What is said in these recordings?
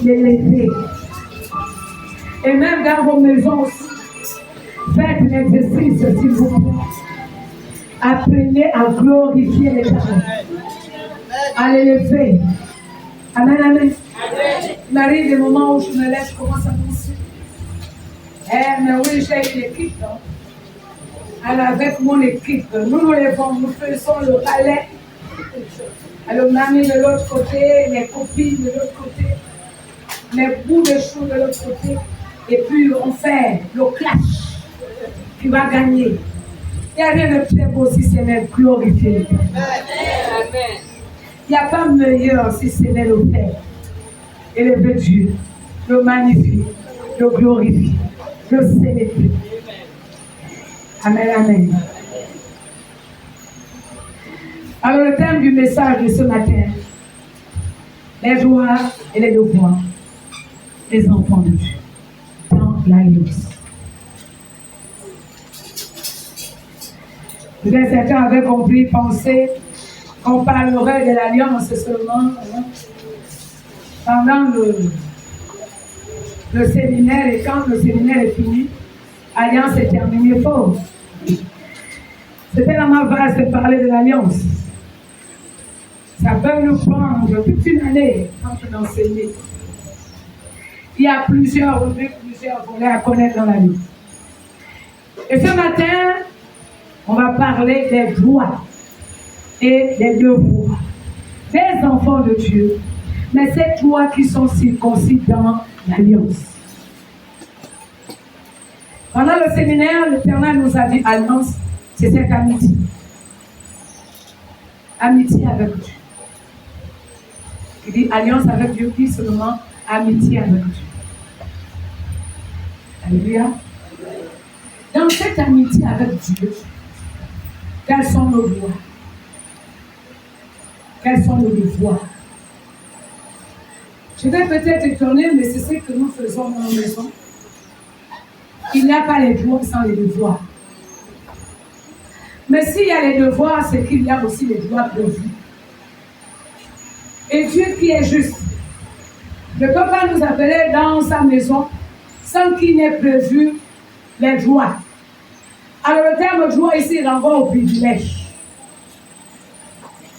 l'élever. Et même dans vos maisons aussi, faites l'exercice, s'il vous plaît. Apprenez à glorifier l'Éternel, à l'élever. Amen, amen. Il m'arrive des moments où je me lève, je commence à penser. Mais oui, j'ai une équipe. Hein. Alors, avec mon équipe, nous levons, nous faisons le ballet. Alors, mamie de l'autre côté, les copines de l'autre côté, les bouts de chou de l'autre côté. Et puis, on fait le clash qui va gagner. Il n'y a rien de très beau si ce n'est glorifier. Il n'y a pas meilleur si ce n'est le faire. Élever Dieu, le magnifier, le glorifier, le célébrer. Amen, amen. Alors, le thème du message de ce matin, les joies et les devoirs des enfants de Dieu dans l'alliance. Peut-être certains avaient compris, pensé qu'on parlerait de l'alliance seulement pendant le séminaire, et quand le séminaire est fini, l'alliance est terminée. Faux. C'était dans ma base de parler de l'alliance. Ça peut nous prendre toute une année quand on enseigne. Il y a plusieurs volets à connaître dans la vie. Et ce matin, on va parler des droits et des devoirs des enfants de Dieu, mais ces droits qui sont circoncis dans l'alliance. Pendant le séminaire, l'Éternel nous a dit alliance, c'est cette amitié. Amitié avec Dieu. Il dit alliance avec Dieu, dit seulement amitié avec Dieu. Alléluia. Dans cette amitié avec Dieu, quels sont nos droits? Quels sont nos devoirs? Je vais peut-être étonner, mais c'est ce que nous faisons dans nos maisons. Il n'y a pas les droits sans les devoirs. Mais s'il y a les devoirs, c'est qu'il y a aussi les droits de vie. Et Dieu qui est juste ne peut pas nous appeler dans sa maison sans qu'il n'ait prévu les droits. Alors le terme droit ici renvoie au privilège.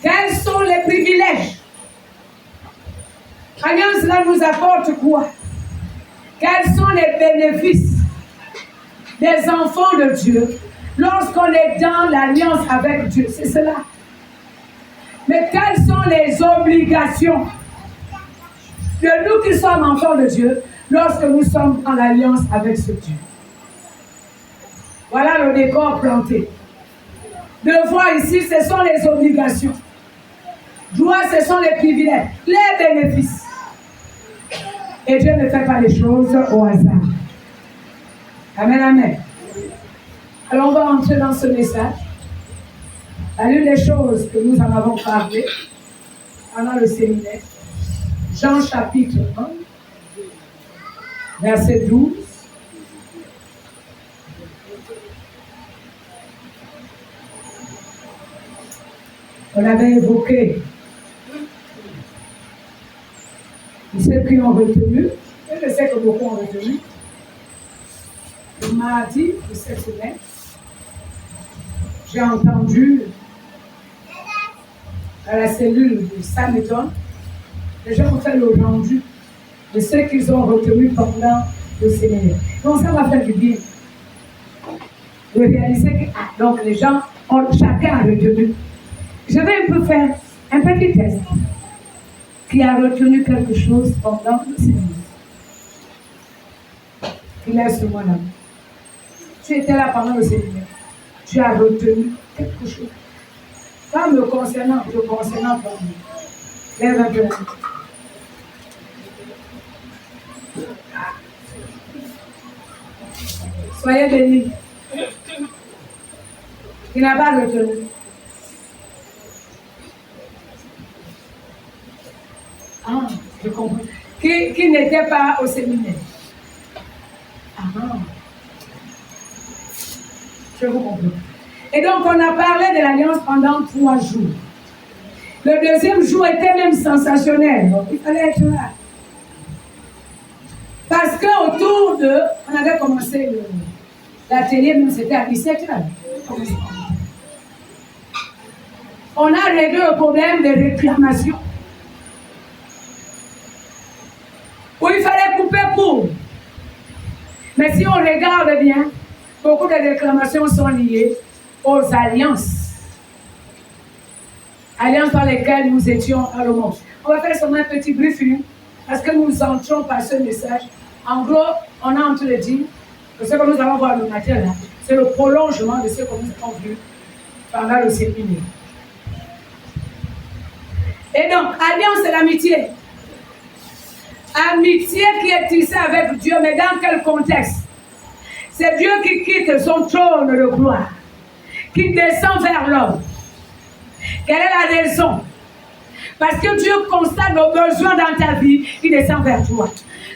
Quels sont les privilèges? Alliance là nous apporte quoi? Quels sont les bénéfices des enfants de Dieu lorsqu'on est dans l'alliance avec Dieu? C'est cela. Mais quelles sont les obligations de nous qui sommes enfants de Dieu lorsque nous sommes en alliance avec ce Dieu? Voilà le décor planté. Devoir ici, ce sont les obligations. Droit, ce sont les privilèges, les bénéfices. Et Dieu ne fait pas les choses au hasard. Amen, amen. Alors on va entrer dans ce message. L'une des choses que nous en avons parlé pendant le séminaire, Jean chapitre 1, verset 12. On avait évoqué ceux qui ont retenu, et je sais que beaucoup ont retenu, le mardi de cette semaine, j'ai entendu à la cellule de Sameton, les gens ont fait le rendu de ce qu'ils ont retenu pendant le séminaire. Donc ça va faire du bien de réaliser que donc les gens ont chacun retenu. Je vais un peu faire un petit test. Qui a retenu quelque chose pendant le séminaire? Il est sur moi là. Tu étais là pendant le séminaire. Tu as retenu quelque chose. Pas me concernant, te concernant pas moi. Lève un peu la main. Soyez bénis. Il n'a pas retenu. Ah, je comprends. Qui n'était pas au séminaire. Ah, je vous comprends. Et donc, on a parlé de l'alliance pendant 3 jours. Le deuxième jour était même sensationnel. Donc, il fallait être là. 2, on avait commencé l'atelier, même c'était à 17h. On a réglé le problème de réclamation. Où il fallait couper court. Mais si on regarde bien, beaucoup de réclamations sont liées aux alliances. Alliances dans lesquelles nous étions à le monde. On va faire seulement un petit briefing parce que nous entrons par ce message. En gros, on a entre les dit que ce que nous allons voir le matin là, c'est le prolongement de ce que nous avons vu pendant le séminaire. Et donc, alliance, c'est l'amitié. Amitié qui est tissée avec Dieu, mais dans quel contexte? C'est Dieu qui quitte son trône de gloire, qui descend vers l'homme. Quelle est la raison? Parce que Dieu constate nos besoins dans ta vie, il descend vers toi.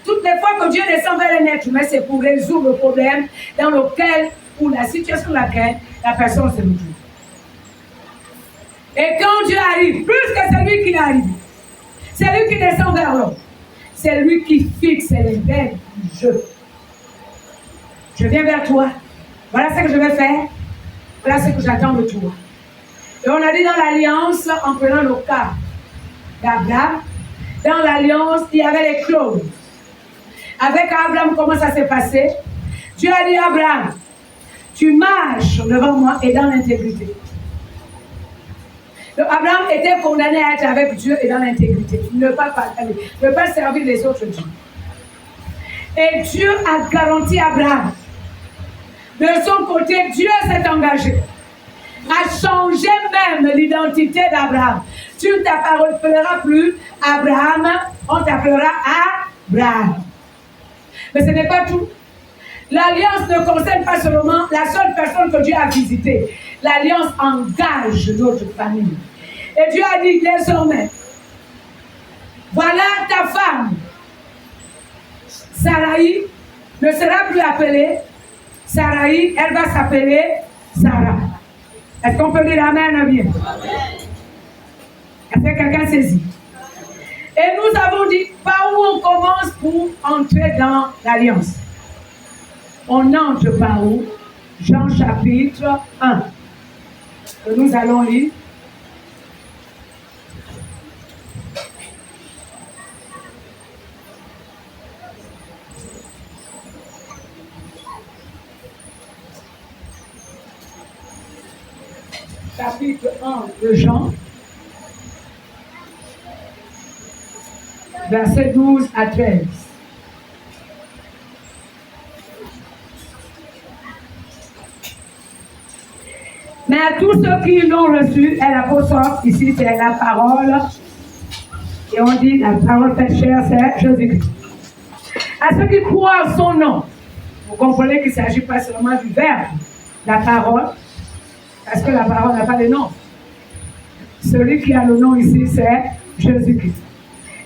Toutes les fois que Dieu descend vers un être humain, c'est pour résoudre le problème dans lequel, ou la situation dans laquelle la personne se trouve. Et quand Dieu arrive, plus que c'est lui qui arrive, c'est lui qui descend vers l'homme. C'est lui qui fixe les règles du jeu. Je viens vers toi. Voilà ce que je vais faire. Voilà ce que j'attends de toi. Et on a dit dans l'alliance, en prenant le cas d'Abraham, dans l'alliance, il y avait les clauses. Avec Abraham, comment ça s'est passé? Dieu a dit à Abraham, tu marches devant moi et dans l'intégrité. Donc Abraham était condamné à être avec Dieu et dans l'intégrité. Ne pas partager, ne pas servir les autres dieux. Et Dieu a garanti à Abraham. De son côté, Dieu s'est engagé à changer même l'identité d'Abraham. Tu ne t'appelleras plus Abraham, on t'appellera Abraham. Mais ce n'est pas tout. L'alliance ne concerne pas seulement la seule personne que Dieu a visitée. L'alliance engage notre famille. Et Dieu a dit désormais, voilà ta femme. Sarai ne sera plus appelée Sarai, elle va s'appeler Sarah. Est-ce qu'on peut dire Amen bien? Est-ce que quelqu'un saisit? Et nous avons dit, par où on commence pour entrer dans l'alliance? On entre par où? Jean chapitre 1. Que nous allons lire. Chapitre 1 de Jean, versets 12 à 13. Mais à tous ceux qui l'ont reçu, elle a beau sorte, ici c'est la parole, et on dit la parole faite chair, c'est Jésus-Christ. À ceux qui croient en son nom, vous comprenez qu'il ne s'agit pas seulement du verbe, la parole, parce que la parole n'a pas de nom. Celui qui a le nom ici, c'est Jésus-Christ.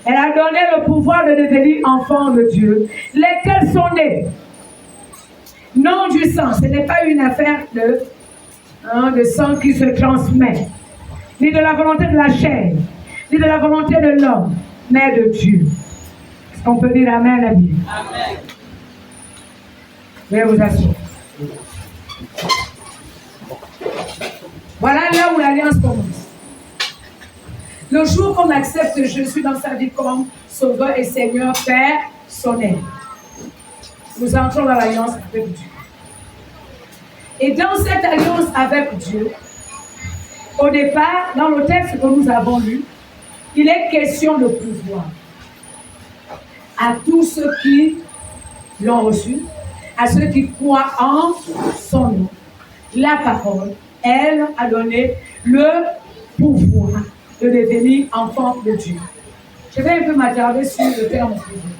Elle a donné le pouvoir de devenir enfant de Dieu, lesquels sont nés. Non du sang, ce n'est pas une affaire de sang qui se transmet, ni de la volonté de la chair, ni de la volonté de l'homme, mais de Dieu. Est-ce qu'on peut dire Amen à Dieu? Amen. Je vais vous assurer. Voilà là où l'alliance commence. Le jour qu'on accepte Jésus dans sa vie comme Sauveur et Seigneur personnel, nous entrons dans l'alliance avec Dieu. Et dans cette alliance avec Dieu, au départ, dans le texte que nous avons lu, il est question de pouvoir. À tous ceux qui l'ont reçu, à ceux qui croient en son nom, la parole, elle a donné le pouvoir de devenir enfant de Dieu. Je vais un peu m'attarder sur le terme pouvoir.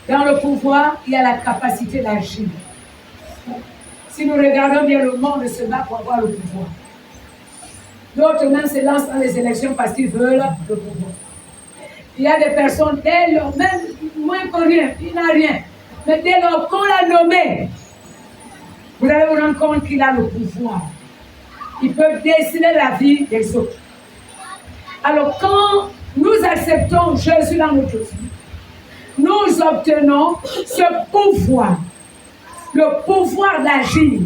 Dans le pouvoir, il y a la capacité d'agir. Si nous regardons bien, le monde se bat pour avoir le pouvoir. D'autres même se lancent dans les élections parce qu'ils veulent le pouvoir. Il y a des personnes, dès lors, même moins que rien, il n'a rien. Mais dès lors qu'on l'a nommé, vous allez vous rendre compte qu'il a le pouvoir. Il peut décider la vie des autres. Alors quand nous acceptons Jésus dans notre vie, nous obtenons ce pouvoir, le pouvoir d'agir,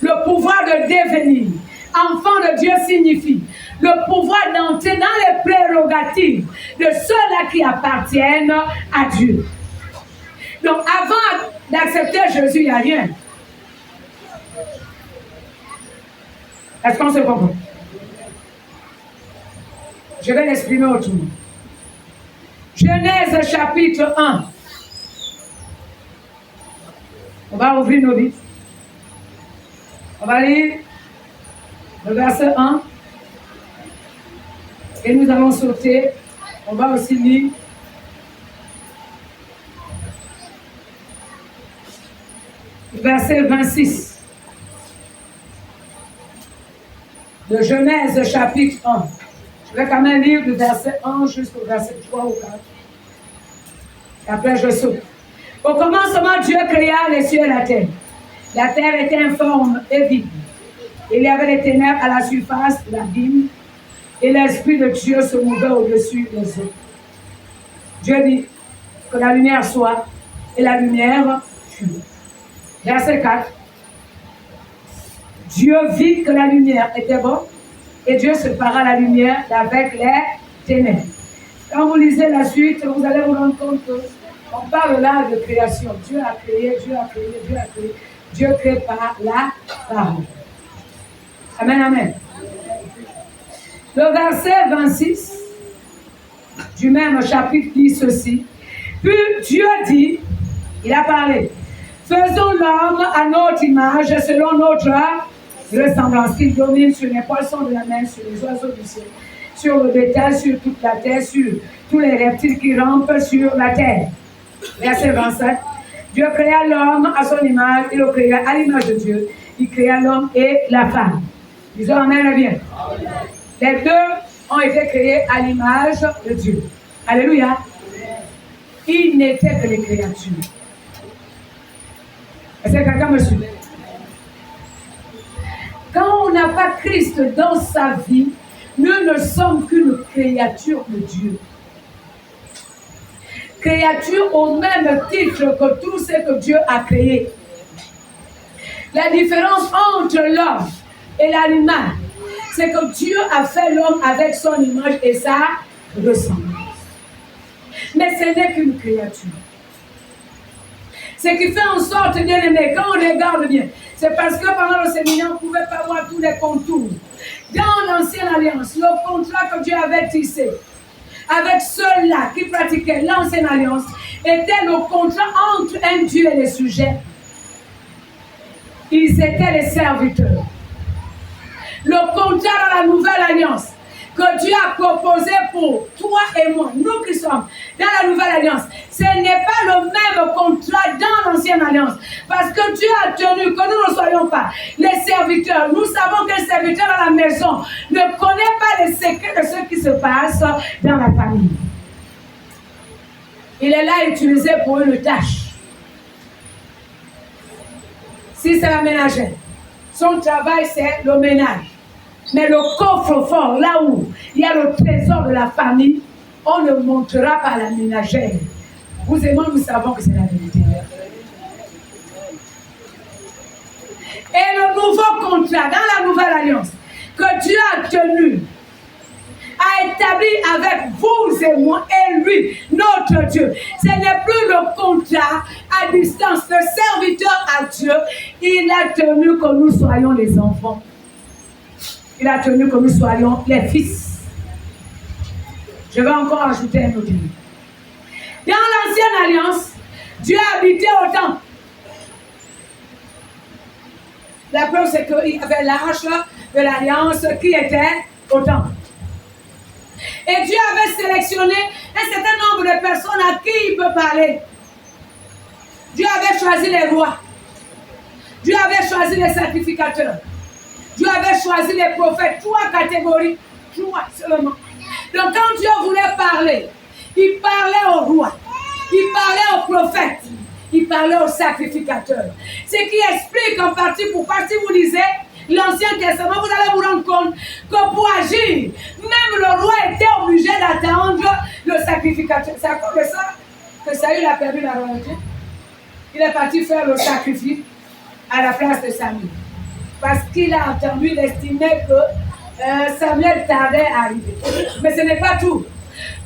le pouvoir de devenir. Enfant de Dieu signifie le pouvoir d'entrer dans les prérogatives de ceux-là qui appartiennent à Dieu. Donc avant d'accepter Jésus, il n'y a rien. Est-ce qu'on se comprend? Je vais l'exprimer autrement. Genèse chapitre 1. On va ouvrir nos Bibles. On va lire le verset 1. Et nous allons sauter. On va aussi lire le verset 26. De Genèse chapitre 1. Je vais quand même lire du verset 1 jusqu'au verset 3 ou 4. Et après, je saute. Au commencement, Dieu créa les cieux et la terre. La terre était informe et vide. Il y avait les ténèbres à la surface de l'abîme, et l'Esprit de Dieu se mouvait au-dessus des eaux. Dieu dit que la lumière soit, et la lumière fut. Verset 4. Dieu vit que la lumière était bonne, et Dieu sépara la lumière d'avec les ténèbres. Quand vous lisez la suite, vous allez vous rendre compte qu'on parle là de création. Dieu a créé, Dieu a créé, Dieu a créé. Dieu crée par la parole. Amen, amen. Le verset 26 du même chapitre dit ceci. Puis Dieu dit, il a parlé, faisons l'homme à notre image, selon notre ressemblance, qu'il domine sur les poissons de la mer, sur les oiseaux du ciel, sur le bétail, sur toute la terre, sur tous les reptiles qui rampent sur la terre. Verset 27. Dieu créa l'homme à son image, il le créa à l'image de Dieu. Il créa l'homme et la femme. Disons amen, bien. Les deux ont été créés à l'image de Dieu. Alléluia. Ils n'étaient que les créatures. Est-ce que quelqu'un me suit? Quand on n'a pas Christ dans sa vie, nous ne sommes qu'une créature de Dieu. Créature au même titre que tout ce que Dieu a créé. La différence entre l'homme et l'animal, c'est que Dieu a fait l'homme avec son image et sa ressemblance. Mais ce n'est qu'une créature. Ce qui fait en sorte, bien aimé, quand on regarde bien, c'est parce que pendant le séminaire, on ne pouvait pas voir tous les contours. Dans l'ancienne alliance, le contrat que Dieu avait tissé avec ceux-là qui pratiquaient l'ancienne alliance était le contrat entre un Dieu et les sujets. Ils étaient les serviteurs. Le contrat dans la nouvelle alliance que Dieu a proposé pour toi et moi, nous qui sommes dans la nouvelle alliance, ce n'est pas le même contrat dans l'ancienne alliance. Parce que Dieu a tenu que nous ne soyons pas les serviteurs. Nous savons qu'un serviteur dans la maison ne connaît pas les secrets de ce qui se passe dans la famille. Il est là utilisé pour une tâche. Si c'est la ménagère, son travail c'est le ménage. Mais le coffre-fort, là où il y a le trésor de la famille, on ne montrera pas la ménagère. Vous et moi, nous savons que c'est la vérité. Et le nouveau contrat dans la nouvelle alliance que Dieu a tenu, a établi avec vous et moi et lui, notre Dieu. Ce n'est plus le contrat à distance. Le serviteur à Dieu, il a tenu que nous soyons les enfants. Il a tenu que nous soyons les fils. Je vais encore ajouter un autre mot. Dans l'ancienne alliance, Dieu habitait au temple. La preuve, c'est qu'il y avait l'arche de l'alliance qui était au temple. Et Dieu avait sélectionné un certain nombre de personnes à qui il peut parler. Dieu avait choisi les rois. Dieu avait choisi les sacrificateurs. Dieu avait choisi les prophètes. 3 catégories. 3 seulement. Donc quand Dieu voulait parler, il parlait aux rois. Il parlait aux prophètes. Il parlait aux sacrificateurs. Ce qui explique en partie pourquoi si vous lisez l'Ancien Testament, vous allez vous rendre compte que pour agir, même le roi était obligé d'attendre le sacrificateur. C'est à cause de ça que Saül a perdu la royauté, il est parti faire le sacrifice à la place de Samuel. Parce qu'il a entendu, il estimait que Samuel tardait à arriver. Mais ce n'est pas tout.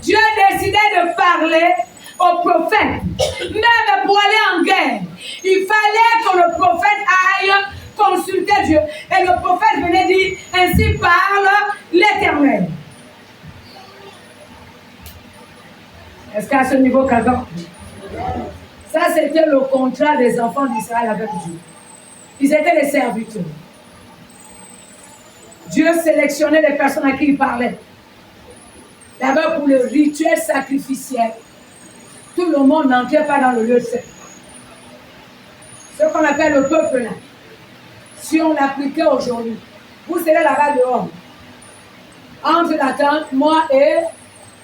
Dieu a décidé de parler au prophète. Même pour aller en guerre, il fallait que le prophète aille consulter Dieu. Et le prophète venait dire, ainsi parle l'Éternel. Est-ce qu'à ce niveau, quelqu'un? Ça, c'était le contrat des enfants d'Israël avec Dieu. Ils étaient les serviteurs. Dieu sélectionnait les personnes à qui il parlait. D'abord pour le rituel sacrificiel. Tout le monde n'entrait pas dans le lieu saint. Ce qu'on appelle le peuple là. Si on l'appliquait aujourd'hui, vous serez là-bas dehors. Entre la tente, moi et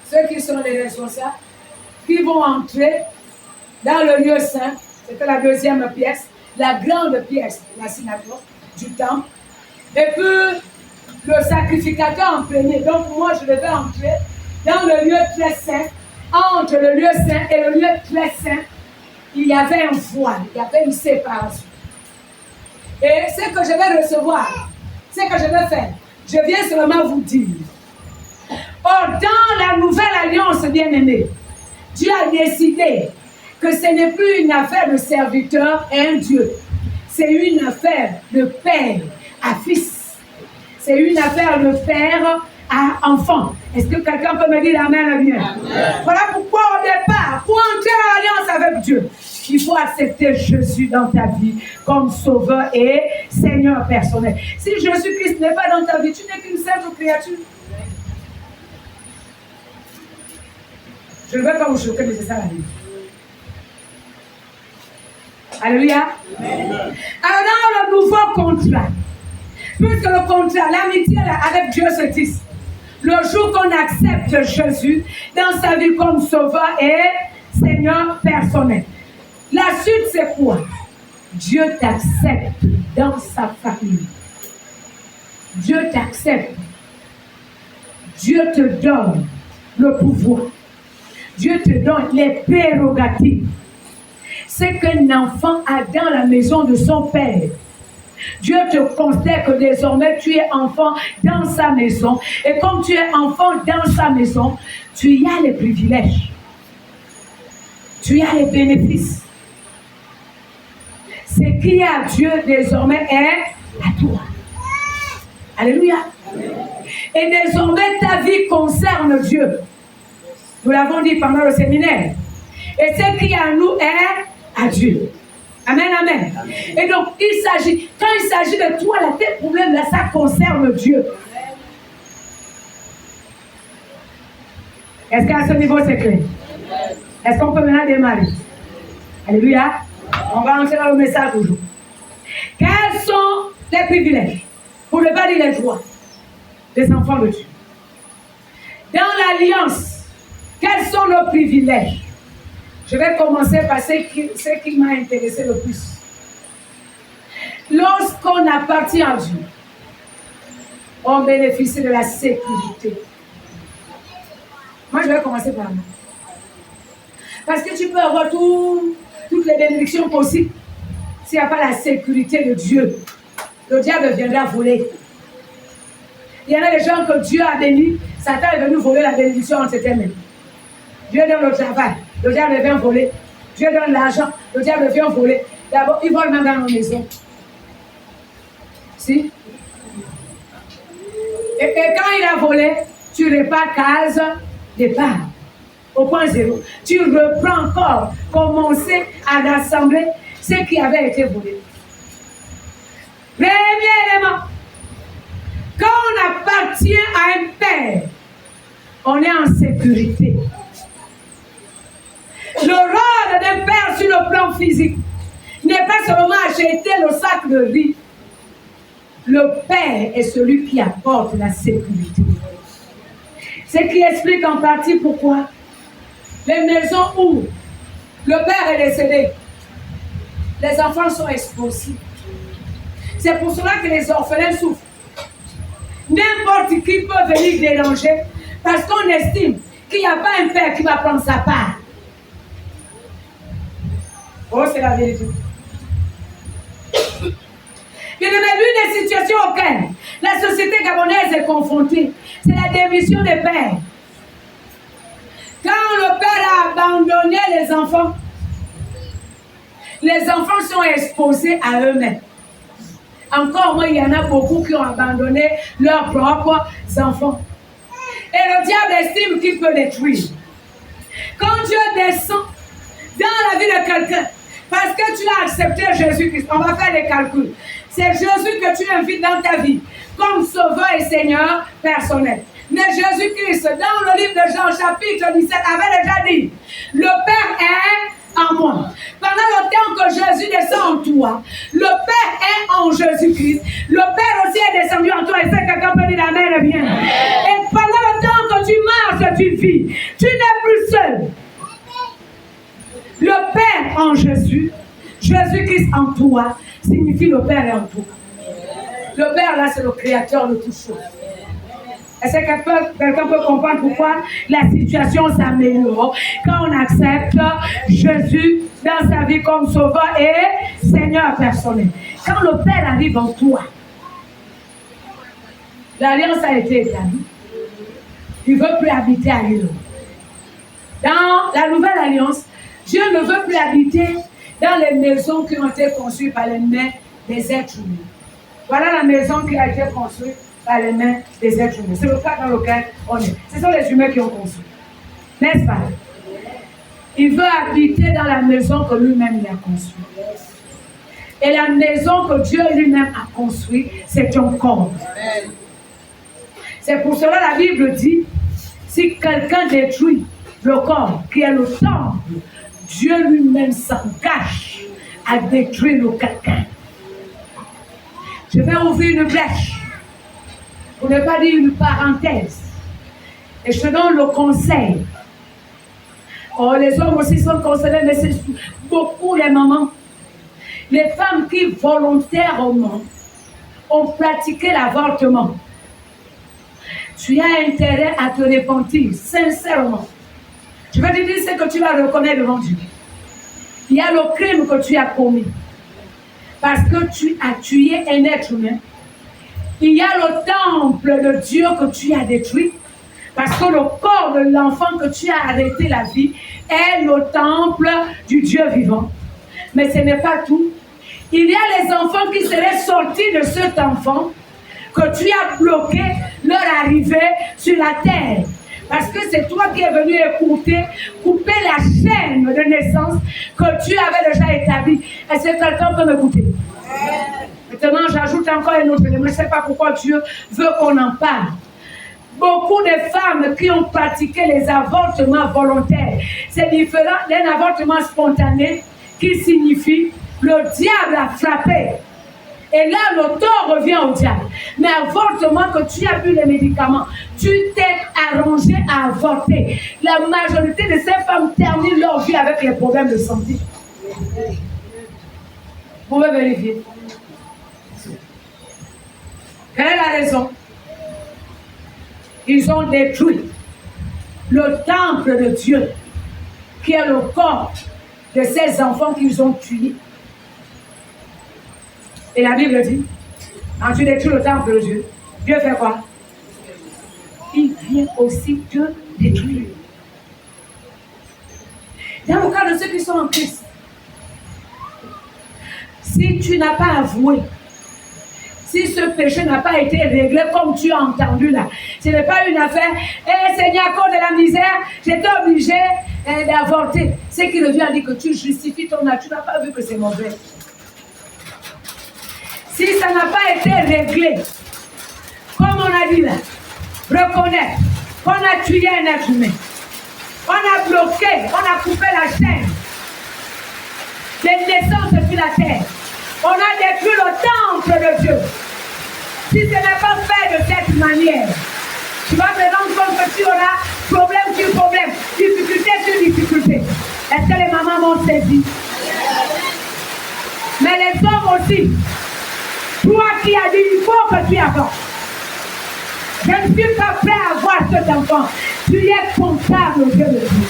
ceux qui sont les responsables, qui vont entrer dans le lieu saint. C'était la deuxième pièce, la grande pièce de la synagogue, du temple. Et puis, le sacrificateur en premier. Donc, moi, je devais entrer dans le lieu très saint. Entre le lieu saint et le lieu très saint, il y avait un voile, il y avait une séparation. Et ce que je vais recevoir, ce que je vais faire, je viens seulement vous dire. Or, dans la nouvelle alliance, bien-aimée, Dieu a décidé que ce n'est plus une affaire de serviteur et un Dieu. C'est une affaire de père à fils. C'est une affaire de père à enfant. Est-ce que quelqu'un peut me dire amen bien? Amen. Voilà pourquoi au départ, pour entrer en alliance avec Dieu, il faut accepter Jésus dans ta vie comme sauveur et Seigneur personnel. Si Jésus-Christ n'est pas dans ta vie, tu n'es qu'une simple créature. Je ne veux pas vous choquer, mais c'est ça la vie. Alléluia. Amen. Alors dans le nouveau contrat, puisque le contrat, l'amitié avec Dieu se tisse, le jour qu'on accepte Jésus dans sa vie comme sauveur et Seigneur personnel. La suite, c'est quoi? Dieu t'accepte dans sa famille. Dieu t'accepte. Dieu te donne le pouvoir. Dieu te donne les prérogatives. Ce qu'un enfant a dans la maison de son père. Dieu te considère que désormais tu es enfant dans sa maison. Et comme tu es enfant dans sa maison, tu y as les privilèges. Tu y as les bénéfices. Ce qui est à Dieu désormais est à toi. Alléluia. Et désormais ta vie concerne Dieu. Nous l'avons dit pendant le séminaire. Et ce qui est à nous est à Dieu. Amen, amen. Et donc, quand il s'agit de toi, là, tes problèmes, là, ça concerne Dieu. Est-ce qu'à ce niveau, c'est clair? Est-ce qu'on peut maintenant démarrer? Alléluia. On va entrer dans le message toujours. Quels sont les privilèges? Pour ne pas dire les droits des enfants de Dieu. Dans l'alliance, quels sont nos privilèges? Je vais commencer par ce qui m'a intéressé le plus. Lorsqu'on appartient à Dieu, on bénéficie de la sécurité. Moi, je vais commencer par là. Parce que tu peux avoir toutes les bénédictions possibles. S'il n'y a pas la sécurité de Dieu, le diable viendra voler. Il y en a des gens que Dieu a bénis. Satan est venu voler la bénédiction entre tes mains. Dieu donne le travail, le diable vient voler. Dieu donne l'argent, le diable vient voler. D'abord, il vole même dans nos maisons. Si? Et quand il a volé, tu répares case départ. Au point zéro. Tu reprends encore, commencer à rassembler ce qui avait été volé. Premier élément. Quand on appartient à un père, on est en sécurité. Le rôle d'un père sur le plan physique n'est pas seulement acheter le sac de riz. Le père est celui qui apporte la sécurité. Ce qui explique en partie pourquoi les maisons où le père est décédé, les enfants sont exposés. C'est pour cela que les orphelins souffrent. N'importe qui peut venir déranger parce qu'on estime qu'il n'y a pas un père qui va prendre sa part. Oh, c'est la vérité. Il y a vu des situations auxquelles la société gabonaise est confrontée. C'est la démission des pères. Quand le père a abandonné les enfants sont exposés à eux-mêmes. Encore moi, il y en a beaucoup qui ont abandonné leurs propres enfants. Et le diable estime qu'il peut détruire. Quand Dieu descend dans la vie de quelqu'un, parce que tu as accepté Jésus-Christ, on va faire des calculs. C'est Jésus que tu invites dans ta vie comme sauveur et Seigneur personnel. Mais Jésus-Christ, dans le livre de Jean, chapitre 17, avait déjà dit, le Père est en moi. Pendant le temps que Jésus descend en toi, le Père est en Jésus-Christ. Le Père aussi est descendu en toi. Et c'est quelqu'un peut dire Amen, bien. Et pendant le temps que tu marches, tu vis, tu n'es plus seul. Le Père en Jésus, Jésus-Christ en toi, signifie le Père est en toi. Le Père, là, c'est le créateur de toutes choses. Est-ce que quelqu'un peut comprendre pourquoi la situation s'améliore quand on accepte Jésus dans sa vie comme sauveur et Seigneur personnel? Quand le Père arrive en toi, l'alliance a été établie. Il ne veut plus habiter ailleurs. Dans la nouvelle alliance, Dieu ne veut plus habiter dans les maisons qui ont été construites par les mains des êtres humains. Voilà la maison qui a été construite par les mains des êtres humains. C'est le cas dans lequel on est. Ce sont les humains qui ont construit. N'est-ce pas? Il veut habiter dans la maison que lui-même a construite. Et la maison que Dieu lui-même a construite, c'est ton corps. C'est pour cela que la Bible dit, si quelqu'un détruit le corps, qui est le temple, Dieu lui-même s'engage à détruire le quelqu'un. Je vais ouvrir une brèche, pour ne pas dire une parenthèse. Et je te donne le conseil. Oh, les hommes aussi sont concernés, mais c'est beaucoup les mamans. Les femmes qui volontairement ont pratiqué l'avortement. Tu as intérêt à te repentir, sincèrement. Je vais te dire ce que tu vas reconnaître devant Dieu. Il y a le crime que tu as commis. Parce que tu as tué un être humain. Il y a le temple de Dieu que tu as détruit. Parce que le corps de l'enfant que tu as arrêté la vie est le temple du Dieu vivant. Mais ce n'est pas tout. Il y a les enfants qui seraient sortis de cet enfant que tu as bloqué leur arrivée sur la terre. Parce que c'est toi qui es venu couper la chaîne de naissance que tu avais déjà établie. Est-ce que quelqu'un peut m'écouter? Maintenant, j'ajoute encore un autre élément. Je ne sais pas pourquoi Dieu veut qu'on en parle. Beaucoup de femmes qui ont pratiqué les avortements volontaires, c'est différent d'un avortement spontané qui signifie le diable a frappé. Et là, le tort revient au diable. Mais avortement, que tu as bu les médicaments, tu t'es arrangé à avorter. La majorité de ces femmes terminent leur vie avec les problèmes de santé. Vous pouvez vérifier. Quelle est la raison? Ils ont détruit le temple de Dieu, qui est le corps de ces enfants qu'ils ont tués. Et la Bible dit, quand tu détruis le temple de Dieu, Dieu fait quoi? Il vient aussi te détruire. Dans le cas de ceux qui sont en Christ, si tu n'as pas avoué, si ce péché n'a pas été réglé comme tu as entendu là, ce n'est pas une affaire, Seigneur, à cause de la misère, j'étais obligé d'avorter. Ce qui revient à dire que tu justifies ton âge, tu n'as pas vu que c'est mauvais. Si ça n'a pas été réglé, comme on a dit là, reconnaître qu'on a tué un être humain, on a bloqué, on a coupé la chaîne des naissances sur la terre, on a détruit le temple de Dieu. Si ce n'est pas fait de cette manière, tu vas te rendre compte que tu auras problème sur problème, difficulté sur difficulté. Est-ce que les mamans m'ont saisi? Mais les hommes aussi. Toi qui as dit, il faut que tu avortes. Je ne suis pas prêt à avoir cet enfant. Tu es comptable au Dieu de Dieu.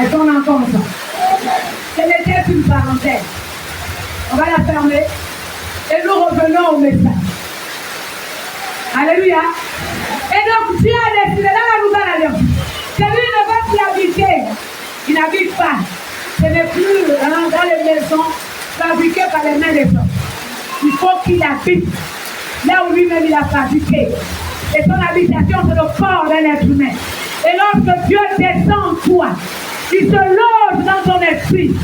Est-ce qu'on entend ça? Ce n'était qu'une parenthèse. On va la fermer. Et nous revenons au message. Alléluia. Et donc Dieu a décidé, dans la nouvelle alliance, celui ne va plus habiter. Il n'habite pas. Ce n'est plus dans les maisons fabriquées par les mains des hommes. Il faut qu'il habite là où lui-même il a fabriqué. Et son habitation, c'est le corps d'un être humain. Et lorsque Dieu descend en toi, il se loge dans ton esprit.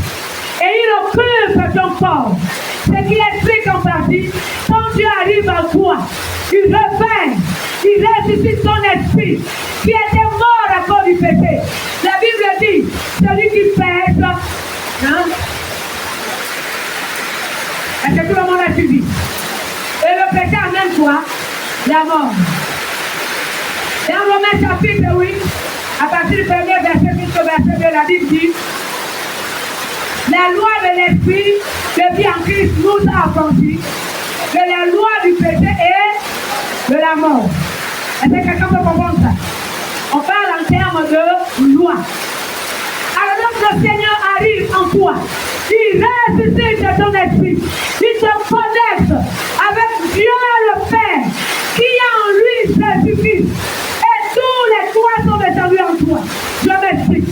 Et il occupe ton corps. Ce qui explique en partie, quand Dieu arrive en toi, il réveille, il ressuscite ton esprit, qui était mort à cause du péché. La Bible dit, celui qui pèse, hein? Est-ce que tout le monde a suivi? Et le péché amène quoi? La mort. Dans Romains chapitre 8, à partir du premier verset jusqu'au verset 2, la Bible dit, la loi de l'esprit de vie en Christ nous a affranchis de la loi du péché et de la mort. Est-ce que quelqu'un peut comprendre ça? On parle en termes de loi. Alors lorsque le Seigneur arrive en toi, il ressuscite ton esprit, il te connecte avec Dieu le Père qui a en lui Jésus-Christ. Et tous les toits sont descendus en toi. Je m'explique.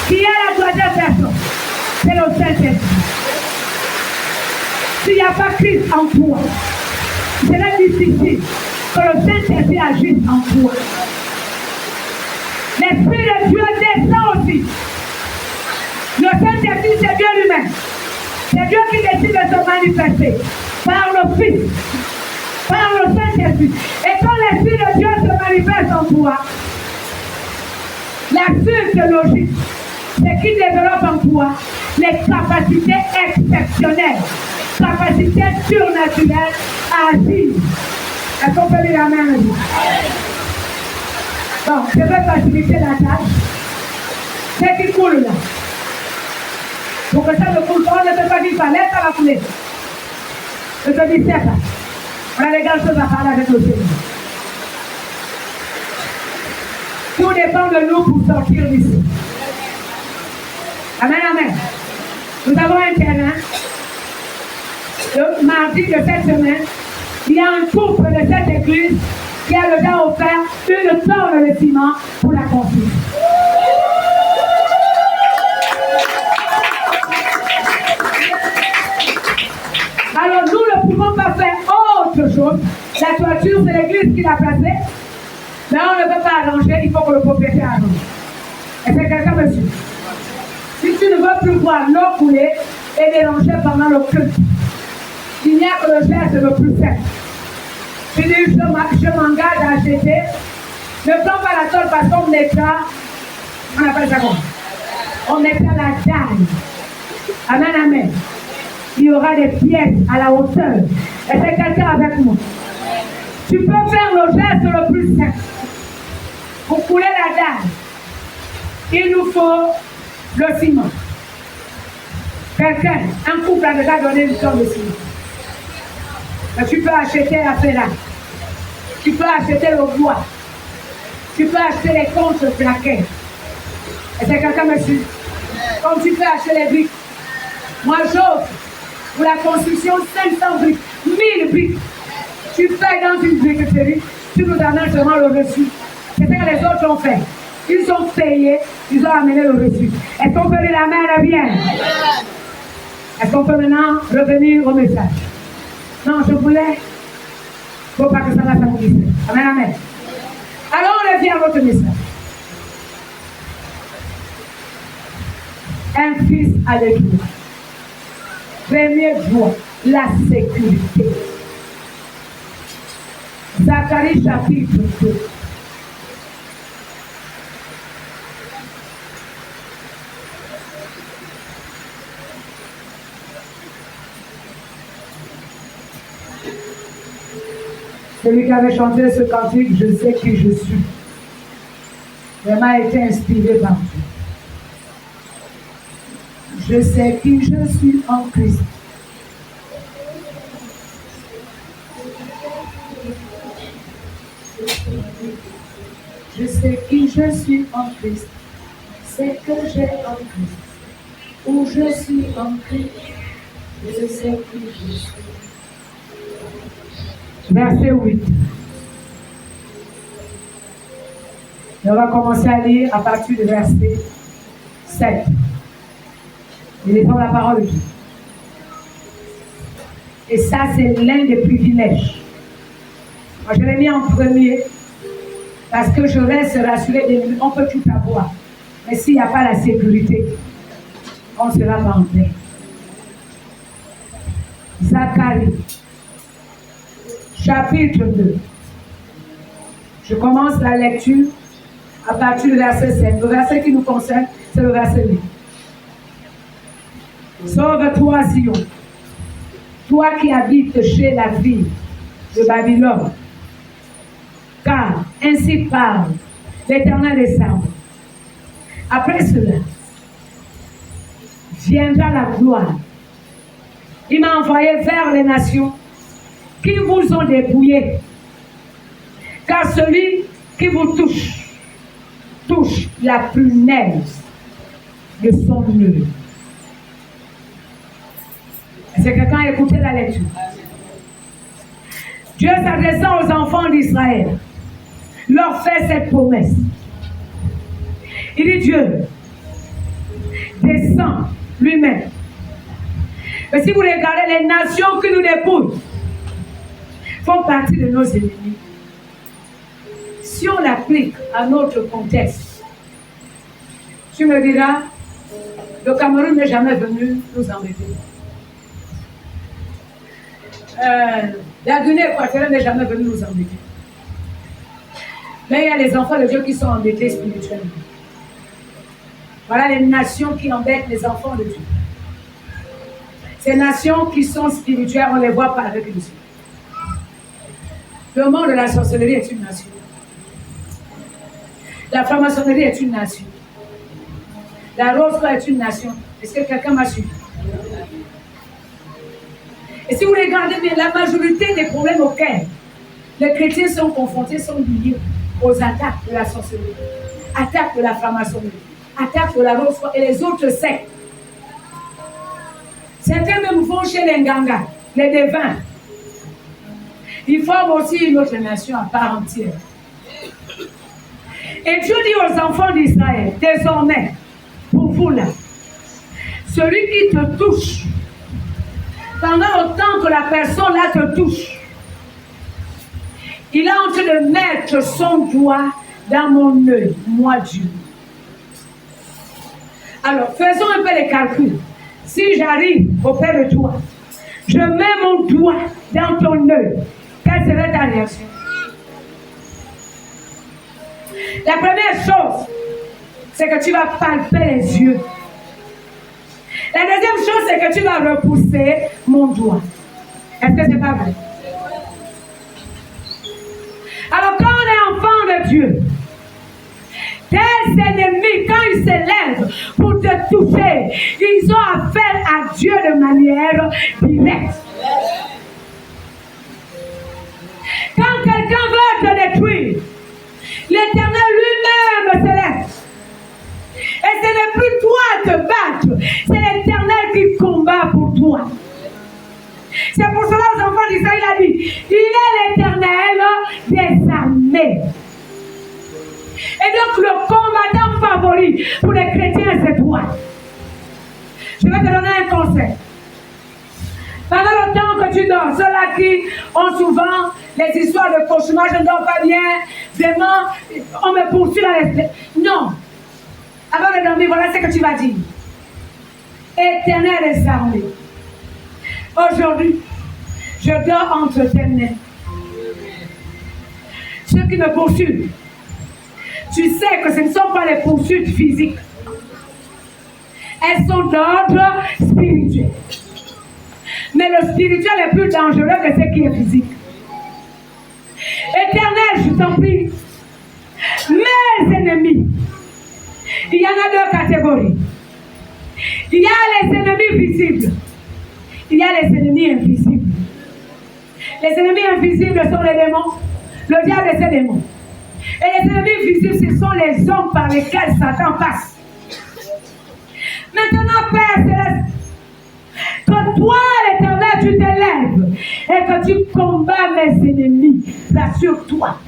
Qui est la troisième personne? C'est le Saint-Esprit. S'il n'y a pas Christ en toi, c'est difficile que le Saint-Esprit agisse en toi. L'Esprit de Dieu descend aussi. Le Saint-Esprit, c'est Dieu lui-même. C'est Dieu qui décide de se manifester par le Fils, par le Saint-Esprit. Et quand l'Esprit de Dieu se manifeste en toi, la suite logique, c'est qu'il développe en toi les capacités exceptionnelles, capacités surnaturelles à agir. Est-ce qu'on peut dire amen? Bon, je vais faciliter la tâche. C'est qui coule là. Pour que ça ne coule pas, on ne peut pas dire ça. Laisse ça va couler. Je te dis c'est ça. On a des grandes choses à parler avec le Seigneur. Tout dépend de nous pour sortir d'ici. Amen, amen. Nous avons un terrain. Le mardi de cette semaine, il y a un couple de cette église qui a déjà offert une tonne de ciment pour la construire. Alors nous ne pouvons pas faire autre chose. La toiture, c'est l'église qui l'a placée. Mais on ne peut pas arranger, il faut que le propriétaire arrange. Est-ce que quelqu'un me suit? Si tu ne veux plus voir l'eau couler et déranger pendant le culte, il n'y a que le geste le plus simple. Tu dis, je m'engage à acheter. Ne prends pas la tôle parce qu'on mettra, on appelle ça comment? On mettra la dalle. Amen, amen. Il y aura des pièces à la hauteur. Est-ce que quelqu'un avec moi? Tu peux faire le geste le plus simple. Pour couler la dalle, il nous faut le ciment. Quelqu'un, un couple a déjà donné une tonne de ciment. Mais tu peux acheter la ferraille. Tu peux acheter le bois. Tu peux acheter les conches plaquées. Est-ce que quelqu'un me suit? Comme tu peux acheter les briques. Moi, j'offre pour la construction 500 briques, 1000 briques. Tu payes dans une briqueterie, tu nous amènes seulement le reçu. C'est ce que les autres ont fait. Ils ont payé, ils ont amené le reçu. Est-ce qu'on peut dire la main bien? Est-ce qu'on peut maintenant revenir au message? Non, je voulais. Il ne faut pas que ça va s'amuser. Amen, amen. Alors on revient à votre message. Un fils avec nous. Première joie, la sécurité. Zacharie chapitre 2. Celui qui avait chanté ce cantique, je sais qui je suis, vraiment été inspiré par Dieu. Je sais qui je suis en Christ. Je sais qui je suis en Christ. c'est que j'ai en Christ. Où je suis en Christ, je sais qui je suis. Verset 8. Et on va commencer à lire à partir du verset 7. Il est dans la parole de Dieu. Et ça, c'est l'un des privilèges. Moi, je l'ai mis en premier parce que je reste rassuré. On peut tout avoir. Mais s'il n'y a pas la sécurité, on ne sera pas en paix. Zacharie, chapitre 2. Je commence la lecture à partir du verset 7. Le verset qui nous concerne, c'est le verset 8. Sauve-toi, Sion, toi qui habites chez la fille de Babylone. Car ainsi parle l'Éternel des armées. Après cela, viendra la gloire. Il m'a envoyé vers les nations qui vous ont dépouillé. Car celui qui vous touche la prunelle de son œil. Est-ce que quelqu'un a écouté la lecture? Dieu s'adressant aux enfants d'Israël leur fait cette promesse. Il dit Dieu descend lui-même. Mais si vous regardez les nations qui nous dépouillent, font partie de nos ennemis. Si on l'applique à notre contexte, tu me diras, le Cameroun n'est jamais venu nous embêter. La Guinée équatoriale n'est jamais venue nous embêter. Mais il y a les enfants de Dieu qui sont embêtés spirituellement. Voilà les nations qui embêtent les enfants de Dieu. Ces nations qui sont spirituelles, on ne les voit pas avec les yeux. Le monde de la sorcellerie est une nation. La franc-maçonnerie est une nation. La rose est une nation. Est-ce que quelqu'un m'a suivi? Et si vous regardez bien, la majorité des problèmes auxquels les chrétiens sont confrontés sont liés aux attaques de la sorcellerie, attaques de la franc-maçonnerie, attaques de la rose et les autres sectes. Certains même vont chez les Nganga, les devins. Ils forment aussi une autre nation à part entière. Et Dieu dit aux enfants d'Israël, désormais, pour vous là, celui qui te touche, pendant autant que la personne là te touche, il est en train de mettre son doigt dans mon œil, moi Dieu. Alors, faisons un peu les calculs. Si j'arrive auprès de toi, je mets mon doigt dans ton œil, quelle serait ta réaction? La première chose, c'est que tu vas palper les yeux. La deuxième chose, c'est que tu vas repousser mon doigt. Est-ce que c'est pas vrai? Alors, quand on est enfant de Dieu, tes ennemis, quand ils s'élèvent pour te toucher, ils ont affaire à Dieu de manière directe. Quand quelqu'un veut te détruire, l'Éternel lui-même se lève. Et ce n'est plus toi te battre, c'est l'Éternel qui combat pour toi. C'est pour cela aux enfants d'Israël a dit, il est l'Éternel des armées. Et donc le combattant favori pour les chrétiens, c'est toi. Je vais te donner un conseil. Pendant le temps que tu dors, ceux-là qui ont souvent les histoires de cauchemar, je ne dors pas bien, vraiment, on me poursuit dans les... Non. Avant de dormir, voilà ce que tu vas dire. Éternel des armées. Aujourd'hui, je dors entre tes mains. Ceux qui me poursuivent, tu sais que ce ne sont pas les poursuites physiques. Elles sont d'ordre spirituel. Mais le spirituel est plus dangereux que ce qui est physique. Éternel, je t'en prie, mes ennemis, il y en a deux catégories. Il y a les ennemis visibles. Il y a les ennemis invisibles. Les ennemis invisibles sont les démons. Le diable et ses démons. Et les ennemis visibles, ce sont les hommes par lesquels Satan passe. Père céleste, que toi, l'Éternel, tu t'élèves et que tu combats mes ennemis. Rassure-toi,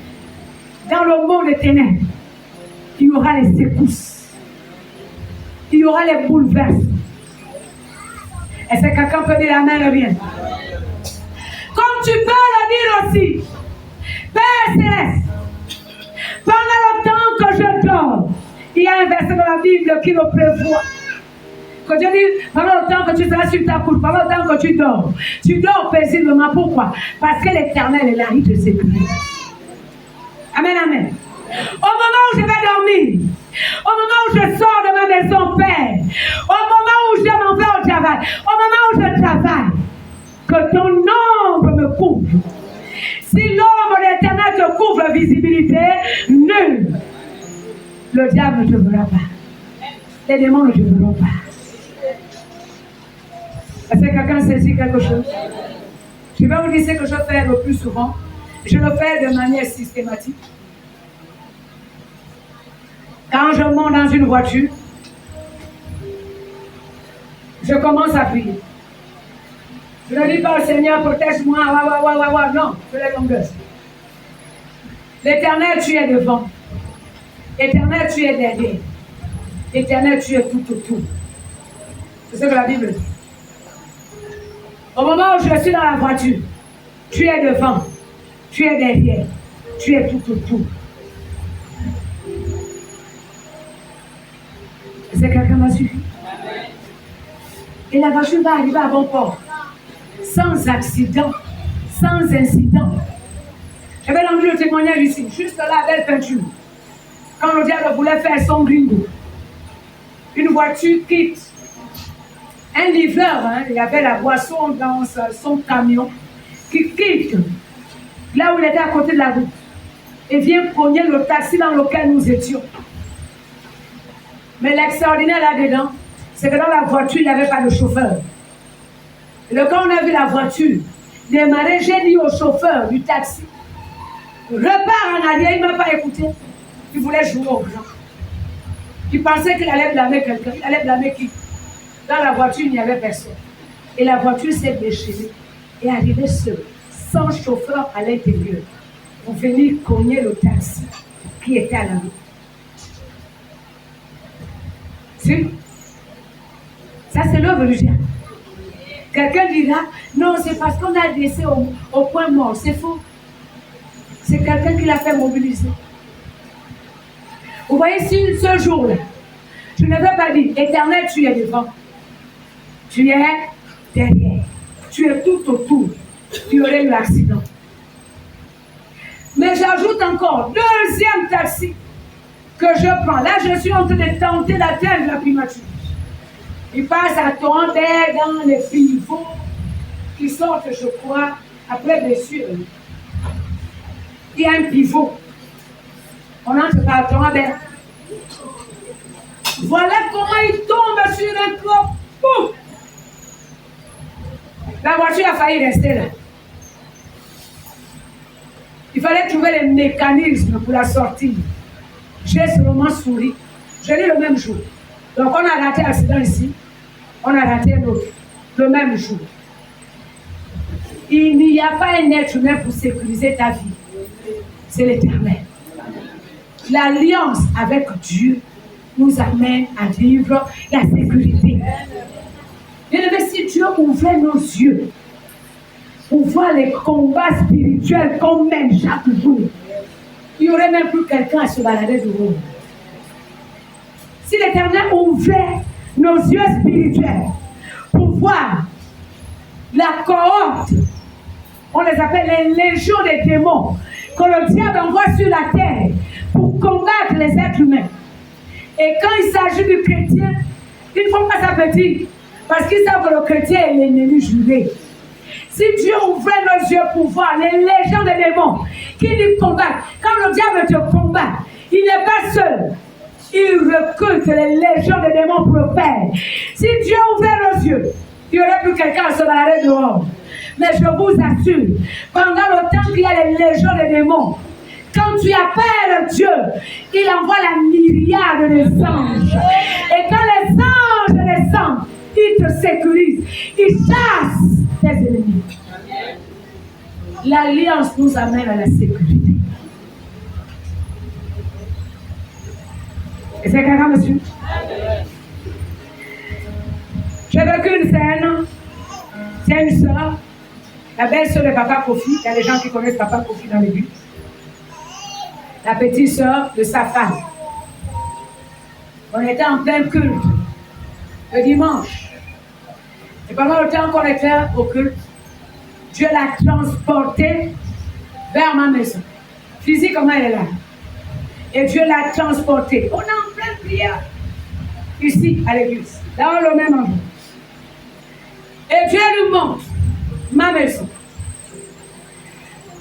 dans le monde des ténèbres, il y aura les secousses, il y aura les bouleversements. Est-ce que quelqu'un peut dire amen ou bien? Comme tu peux le dire aussi, Père céleste, pendant le temps que je dors, il y a un verset dans la Bible qui le prévoit. Que Dieu dit, pendant le temps que tu seras sur ta couche, pendant le temps que tu dors paisiblement. Pourquoi? Parce que l'Éternel est là, il te sécurise. Amen, amen. Au moment où je vais dormir, au moment où je sors de ma maison, Père, au moment où je m'en vais au travail, au moment où je travaille, que ton ombre me couvre. Si l'ombre de l'Éternel te couvre visibilité, nul, le diable ne te verra pas. Les démons ne te verront pas. Est-ce que quelqu'un saisit quelque chose? Je vais vous dire ce que je fais le plus souvent. Je le fais de manière systématique. Quand je monte dans une voiture, je commence à prier. Je ne dis pas au Seigneur, protège-moi, non, je les longueurs. L'Éternel, tu es devant. L'Éternel, tu es derrière. L'Éternel, tu es tout autour. C'est ce que la Bible dit. Au moment où je suis dans la voiture, tu es devant, tu es derrière, tu es tout autour. C'est quelqu'un m'a suivi. Et la voiture va arriver à bon port, sans accident, sans incident. J'avais rendu le témoignage ici, juste là, belle peinture. Quand le diable voulait faire son gringo, une voiture quitte. Un livreur, il avait la boisson dans son camion, qui quitte là où il était à côté de la route et vient cogner le taxi dans lequel nous étions. Mais l'extraordinaire là-dedans, c'est que dans la voiture, il n'y avait pas de chauffeur. Et donc, quand on a vu la voiture démarrer, j'ai dit au chauffeur du taxi, repars en arrière, il ne m'a pas écouté. Il voulait jouer au grand. Il pensait qu'il allait blâmer quelqu'un. Il allait blâmer qui? Dans la voiture, il n'y avait personne. Et la voiture s'est déchaînée et arrivée seule, sans chauffeur à l'intérieur, pour venir cogner le taxi qui était à la route. Si? Ça, c'est l'œuvre du diable. Quelqu'un dira, non, c'est parce qu'on a laissé au point mort. C'est faux. C'est quelqu'un qui l'a fait mobiliser. Vous voyez, si ce jour-là, je ne vais pas dire, Éternel, tu es devant. Tu es derrière. Tu es tout autour. Tu aurais eu l'accident. Mais j'ajoute encore, deuxième taxi que je prends. Là, je suis en train de tenter d'atteindre la primature. Il passe à tomber dans les pivots qui sortent, je crois, après blessure. Il y a un pivot. On entre par tomber. Voilà comment il tombe sur un clou. Pouf! La voiture a failli rester là. Il fallait trouver les mécanismes pour la sortir. J'ai seulement souri. Je l'ai le même jour. Donc on a raté l'accident ici. On a raté un autre. Le même jour. Il n'y a pas un être humain pour sécuriser ta vie. C'est l'Éternel. L'alliance avec Dieu nous amène à vivre la sécurité. Bien-aimé, si Dieu ouvrait nos yeux pour voir les combats spirituels qu'on mène chaque jour, il n'y aurait même plus quelqu'un à se balader dehors. Si l'Éternel ouvrait nos yeux spirituels pour voir la cohorte, on les appelle les légions des démons, que le diable envoie sur la terre pour combattre les êtres humains. Et quand il s'agit du chrétien, ils ne font pas ça petit, parce qu'ils savent que le chrétien est l'ennemi juré. Si Dieu ouvrait nos yeux pour voir les légions des démons qui lui combattent, quand le diable te combat, il n'est pas seul. Il recrute les légions des démons pour le faire. Si Dieu ouvrait nos yeux, il n'y aurait plus quelqu'un à se balader dehors. Mais je vous assure, pendant le temps qu'il y a les légions des démons, quand tu appelles Dieu, il envoie la myriade des anges. Et quand les anges descendent, il te sécurise. Il chasse tes ennemis. L'alliance nous amène à la sécurité. Et c'est quelqu'un, monsieur? J'ai vécu une scène. C'est une soeur, la belle-sœur de Papa Kofi. Il y a des gens qui connaissent Papa Kofi dans l'église. La petite sœur de sa femme. On était en plein culte le dimanche. Et pendant le temps qu'on était au culte, Dieu l'a transportée vers ma maison. Physiquement, elle est là. Et Dieu l'a transportée. On est en pleine prière. Ici, à l'église. Dans le même endroit. Et Dieu lui montre ma maison.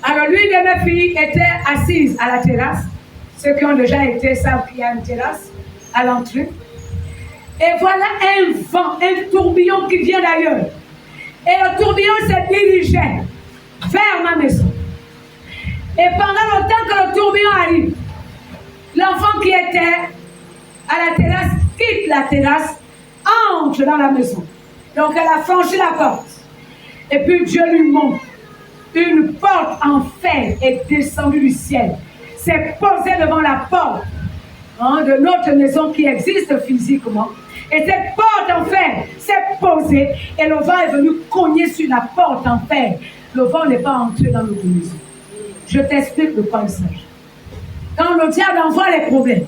Alors, l'une de mes filles était assise à la terrasse. Ceux qui ont déjà été savent qu'il y a une terrasse à l'entrée. Et voilà un vent, un tourbillon qui vient d'ailleurs. Et le tourbillon se dirigeait vers ma maison. Et pendant le temps que le tourbillon arrive, l'enfant qui était à la terrasse quitte la terrasse, entre dans la maison. Donc elle a franchi la porte. Et puis Dieu lui montre. Une porte en fer est descendue du ciel. C'est posé devant la porte de notre maison qui existe physiquement. Et cette porte en fer s'est posée et le vent est venu cogner sur la porte en fer. Le vent n'est pas entré dans notre maison. Je t'explique de quoi il s'agit. Quand le diable envoie les problèmes,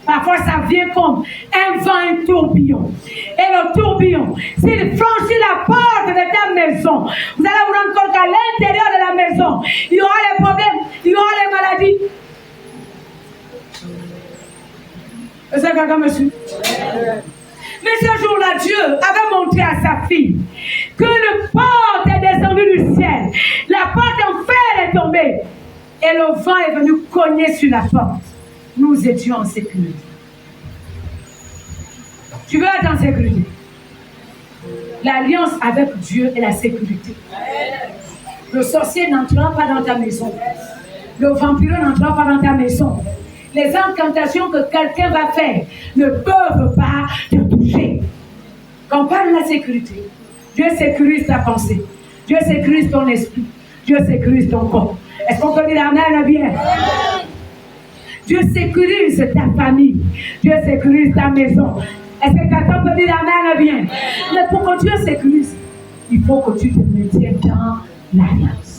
parfois ça vient comme un vent, un tourbillon. Et le tourbillon, s'il franchit la porte de ta maison, vous allez vous rendre compte qu'à l'intérieur de la maison, il y aura les problèmes, il y aura les maladies. Est-ce que quelqu'un me suit? Mais ce jour-là, Dieu avait montré à sa fille que la porte est descendue du ciel. La porte en fer est tombée. Et le vent est venu cogner sur la porte. Nous étions en sécurité. Tu veux être en sécurité? L'alliance avec Dieu est la sécurité. Le sorcier n'entrera pas dans ta maison. Le vampire n'entrera pas dans ta maison. Les incantations que quelqu'un va faire ne peuvent pas te toucher. Quand on parle de la sécurité, Dieu sécurise ta pensée. Dieu sécurise ton esprit. Dieu sécurise ton corps. Est-ce qu'on peut dire amen bien? Dieu sécurise ta famille. Dieu sécurise ta maison. Est-ce que quelqu'un peut dire amen bien? Mais pour que Dieu sécurise, il faut que tu te maintiennes dans l'alliance.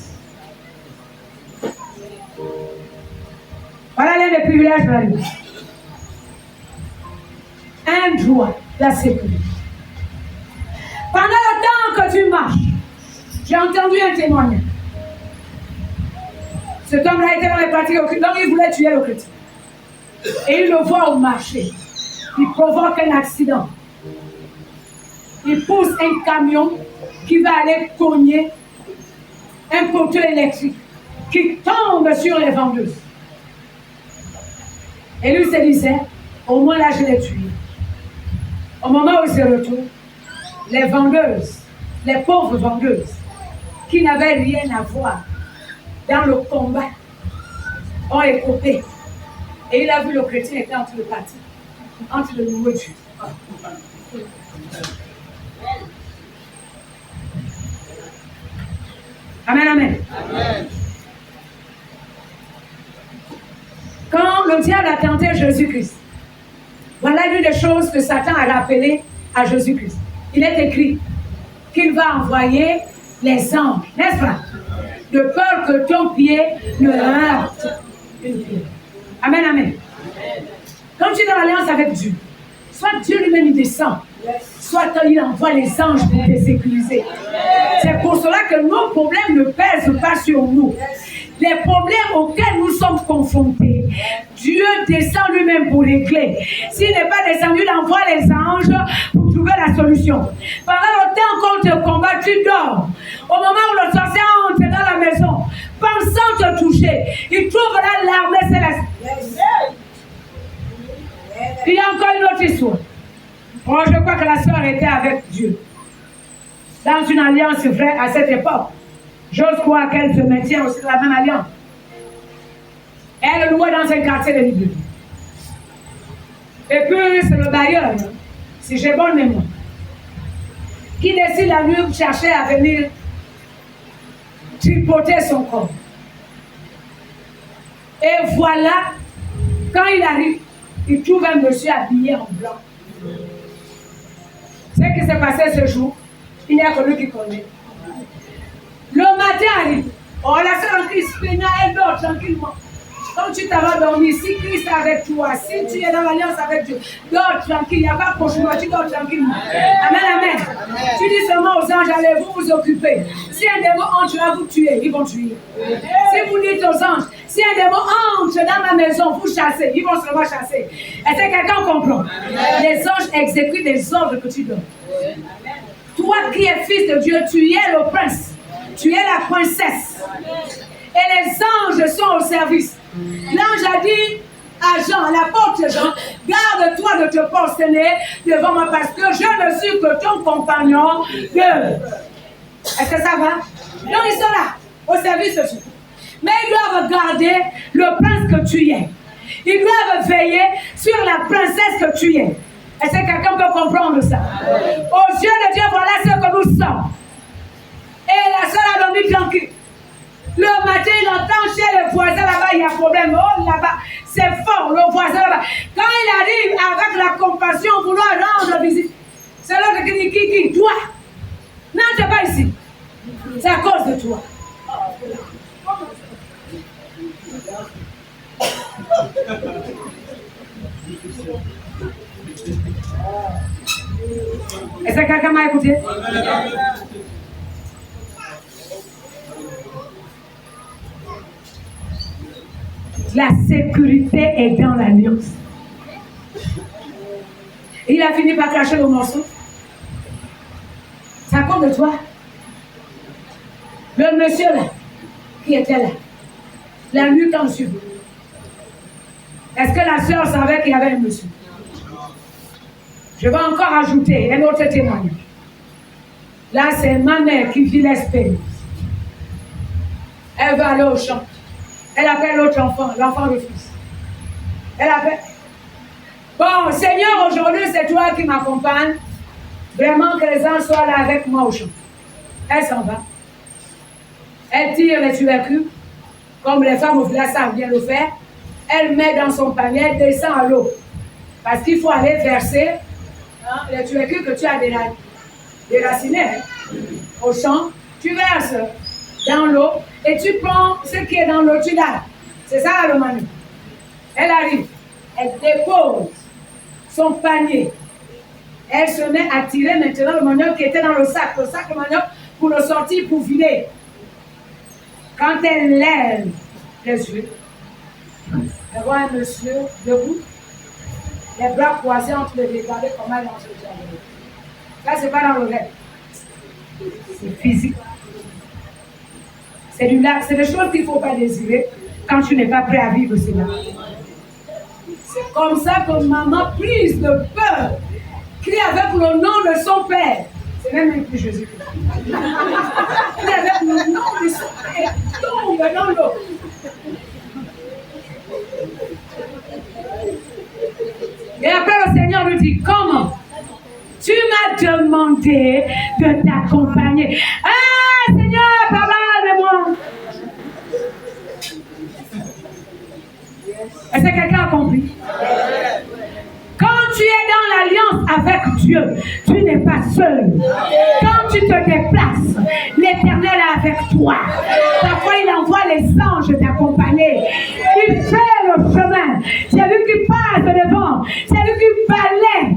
Voilà l'un des privilèges de la vie. Un droit, la sécurité. Pendant le temps que tu marches, j'ai entendu un témoignage. Cet homme-là était dans les pratiques occultes, donc il voulait tuer le chrétien. Et il le voit au marché. Il provoque un accident. Il pousse un camion qui va aller cogner un poteau électrique qui tombe sur les vendeuses. Et lui se disait, au moins là je l'ai tué. Au moment où il se retrouve, les vendeuses, les pauvres vendeuses, qui n'avaient rien à voir dans le combat, ont écopé. Et il a vu le chrétien était entre le parti, entre le nouveau Dieu. Amen, amen. Amen. Quand le diable a tenté Jésus-Christ, voilà l'une des choses que Satan a rappelé à Jésus-Christ. Il est écrit qu'il va envoyer les anges, n'est-ce pas? De peur que ton pied ne heurte une pierre. Amen, amen. Quand tu es dans l'alliance avec Dieu, soit Dieu lui-même il descend, soit il envoie les anges pour te sécuriser. C'est pour cela que nos problèmes ne pèsent pas sur nous. Les problèmes auxquels nous sommes confrontés, Dieu descend lui-même pour régler. S'il n'est pas descendu, il envoie les anges pour trouver la solution. Pendant le temps qu'on te combat, tu dors. Au moment où le sorcier entre dans la maison, pensant te toucher, il trouve là l'armée céleste. Il y a encore une autre histoire. Oh, je crois que la sœur était avec Dieu. Dans une alliance vraie à cette époque. J'ose croire qu'elle se maintient aussi dans la même alliance. Elle louait dans un quartier de l'île. Et puis, c'est le bailleur, si j'ai bonne mémoire. qui décide la nuit de chercher à venir tripoter son corps. Et voilà, quand il arrive, il trouve un monsieur habillé en blanc. Ce qui s'est passé ce jour, il n'y a que lui qui connaît. Le matin arrive, oh la sœur en Christ, elle dort tranquillement. Quand tu t'en vas dormir, si Christ est avec toi, si tu es dans l'alliance avec Dieu, dors tranquille, il n'y a pas de cauchemar, tu dors tranquillement. Amen, amen. Tu dis seulement aux anges, allez-vous vous occuper. Si un démon entre là, vous tuez, ils vont tuer. Si vous dites aux anges, si un démon entre dans ma maison, vous chassez, ils vont seulement chasser. Est-ce que quelqu'un comprend? Les anges exécutent les ordres que tu donnes. Toi qui es fils de Dieu, tu es le prince, tu es la princesse. Et les anges sont au service. L'ange a dit à Jean, à l'apôtre Jean, garde-toi de te prosterner devant moi parce que je ne suis que ton compagnon de... Est-ce que ça va? Donc ils sont là, au service de Dieu. Mais ils doivent garder le prince que tu es. Ils doivent veiller sur la princesse que tu es. Est-ce que quelqu'un peut comprendre ça? Aux yeux de Dieu, voilà ce que nous sommes. Et la sœur a dormi tranquille. Le matin, il entend chez le voisin là-bas, il y a problème. Oh là-bas, c'est fort, le voisin là-bas. Quand il arrive avec la compassion, vouloir rendre visite, c'est l'autre qui dit qui? Toi. Non, tu n'es pas ici. C'est à cause de toi. Est-ce que quelqu'un m'a écouté? La sécurité est dans l'alliance. Il a fini par cracher le morceau. C'est à cause de toi. Le monsieur là, qui était là, la nuit quand je suis venue. Est-ce que la sœur savait qu'il y avait un monsieur? Je vais encore ajouter un autre témoignage. Là, c'est ma mère qui vit l'espérance. Elle va aller au champ. Elle appelle l'autre enfant, l'enfant de fils. Elle appelle. Bon, Seigneur, aujourd'hui, c'est toi qui m'accompagne. Vraiment que les anges soient là avec moi au champ. Elle s'en va. Elle tire les tubercules, comme les femmes au village savent bien le faire. Elle met dans son panier, elle descend à l'eau. Parce qu'il faut aller verser les tubercules que tu as déracinés au champ. Tu verses dans l'eau et tu prends ce qui est dans l'eau, tu l'as. C'est ça le manioc. Elle arrive, elle dépose son panier. Elle se met à tirer maintenant le manioc qui était dans le sac de manioc pour le sortir, pour vider. Quand elle lève les yeux, elle voit un monsieur debout, les bras croisés entre les deux, regardez comment elle entre les deux. Là, c'est pas dans le rêve. C'est physique. C'est des choses qu'il ne faut pas désirer quand tu n'es pas prêt à vivre cela. C'est comme ça que maman, prise de peur, crie avec le nom de son père. C'est même plus Jésus. Crie avec le nom de son père. Tombe dans l'eau. Et après le Seigneur lui dit, comment? Tu m'as demandé de t'accompagner. Ah, Seigneur, pardonne-moi. Est-ce que quelqu'un a compris? Quand tu es dans l'alliance avec Dieu, tu n'es pas seul. Quand tu te déplaces, l'Éternel est avec toi. Parfois, il envoie les anges t'accompagner. Il fait le chemin. C'est lui qui passe devant. C'est lui qui balaie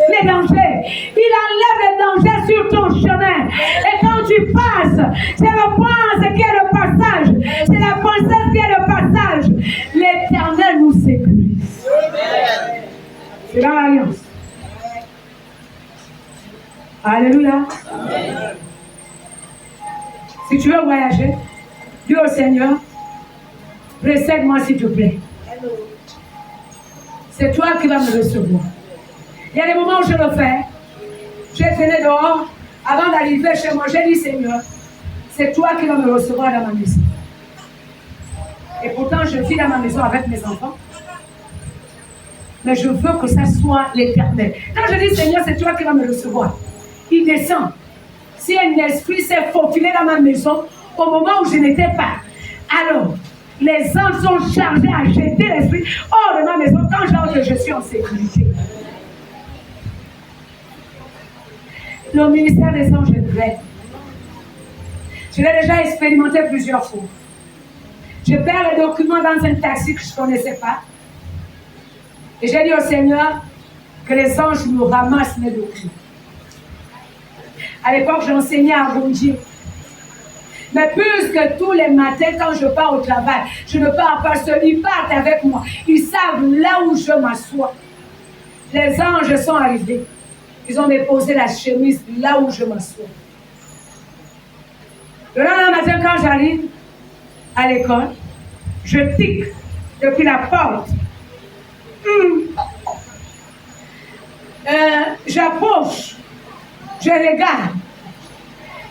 les dangers. Il enlève les dangers sur ton chemin. Et quand tu passes, c'est le prince qui est le passage. C'est la princesse qui est le passage. L'Éternel nous sécurise. C'est dans l'alliance. Alléluia. Amen. Si tu veux voyager, dis au Seigneur, précède-moi s'il te plaît. C'est toi qui vas me recevoir. Il y a des moments où je le fais. Je traîné dehors. Avant d'arriver chez moi, j'ai dit Seigneur, c'est toi qui vas me recevoir dans ma maison. Et pourtant, je vis dans ma maison avec mes enfants. Mais je veux que ça soit l'Éternel. Quand je dis Seigneur, c'est toi qui vas me recevoir. Il descend. si un esprit s'est faufilé dans ma maison au moment où je n'étais pas, alors les anges sont chargés à jeter l'esprit hors de ma maison quand j'entre, je suis en sécurité. Le ministère des anges est vrai. Je l'ai déjà expérimenté plusieurs fois. Je perds les documents dans un taxi que je ne connaissais pas. Et j'ai dit au Seigneur que les anges nous ramassent mes documents. À l'époque, j'enseignais à Rondier. Mais puisque tous les matins, quand je pars au travail, je ne pars pas seul, ils partent avec moi. Ils savent là où je m'assois. Les anges sont arrivés. Ils ont déposé la chemise là où je m'assois. Le lendemain matin, quand j'arrive à l'école, je tique depuis la porte. J'approche, je regarde.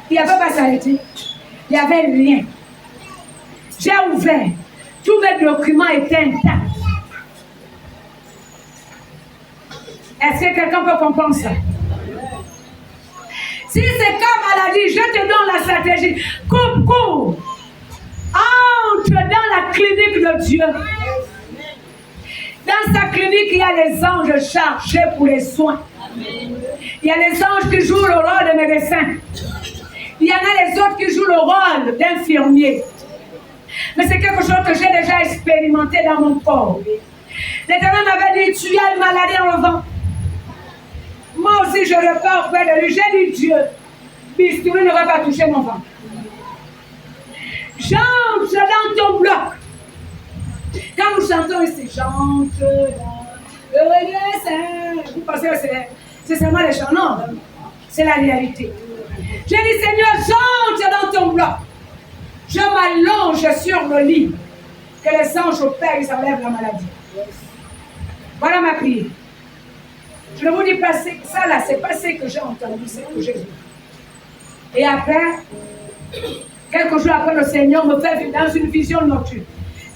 Il n'y avait pas s'arrêter. Il n'y avait rien. J'ai ouvert. Tous mes documents étaient intacts. Est-ce que quelqu'un peut comprendre ça? Si c'est comme elle a dit, je te donne la stratégie. Coupe. Entre dans la clinique de Dieu. Dans sa clinique, il y a les anges chargés pour les soins. Il y a les anges qui jouent le rôle de médecin. Il y en a les autres qui jouent le rôle d'infirmier. Mais c'est quelque chose que j'ai déjà expérimenté dans mon corps. L'Éternel m'avait dit, tu as une maladie en le ventre. Moi aussi, je repars auprès de lui. J'ai dit, Dieu, bistouri ne va pas toucher mon ventre. J'entre dans ton bloc. Quand nous chantons ici, j'entre dans le Saint. Vous pensez que c'est seulement les chants? Non, c'est la réalité. J'ai dit, Seigneur, j'entre dans ton bloc. Je m'allonge sur le lit. Que les anges opèrent, ils enlèvent la maladie. Voilà ma prière. Je ne vous dis pas ça là, c'est pas ce que j'ai entendu, c'est que j'ai vu. Et après, quelques jours après, le Seigneur me fait vivre dans une vision nocturne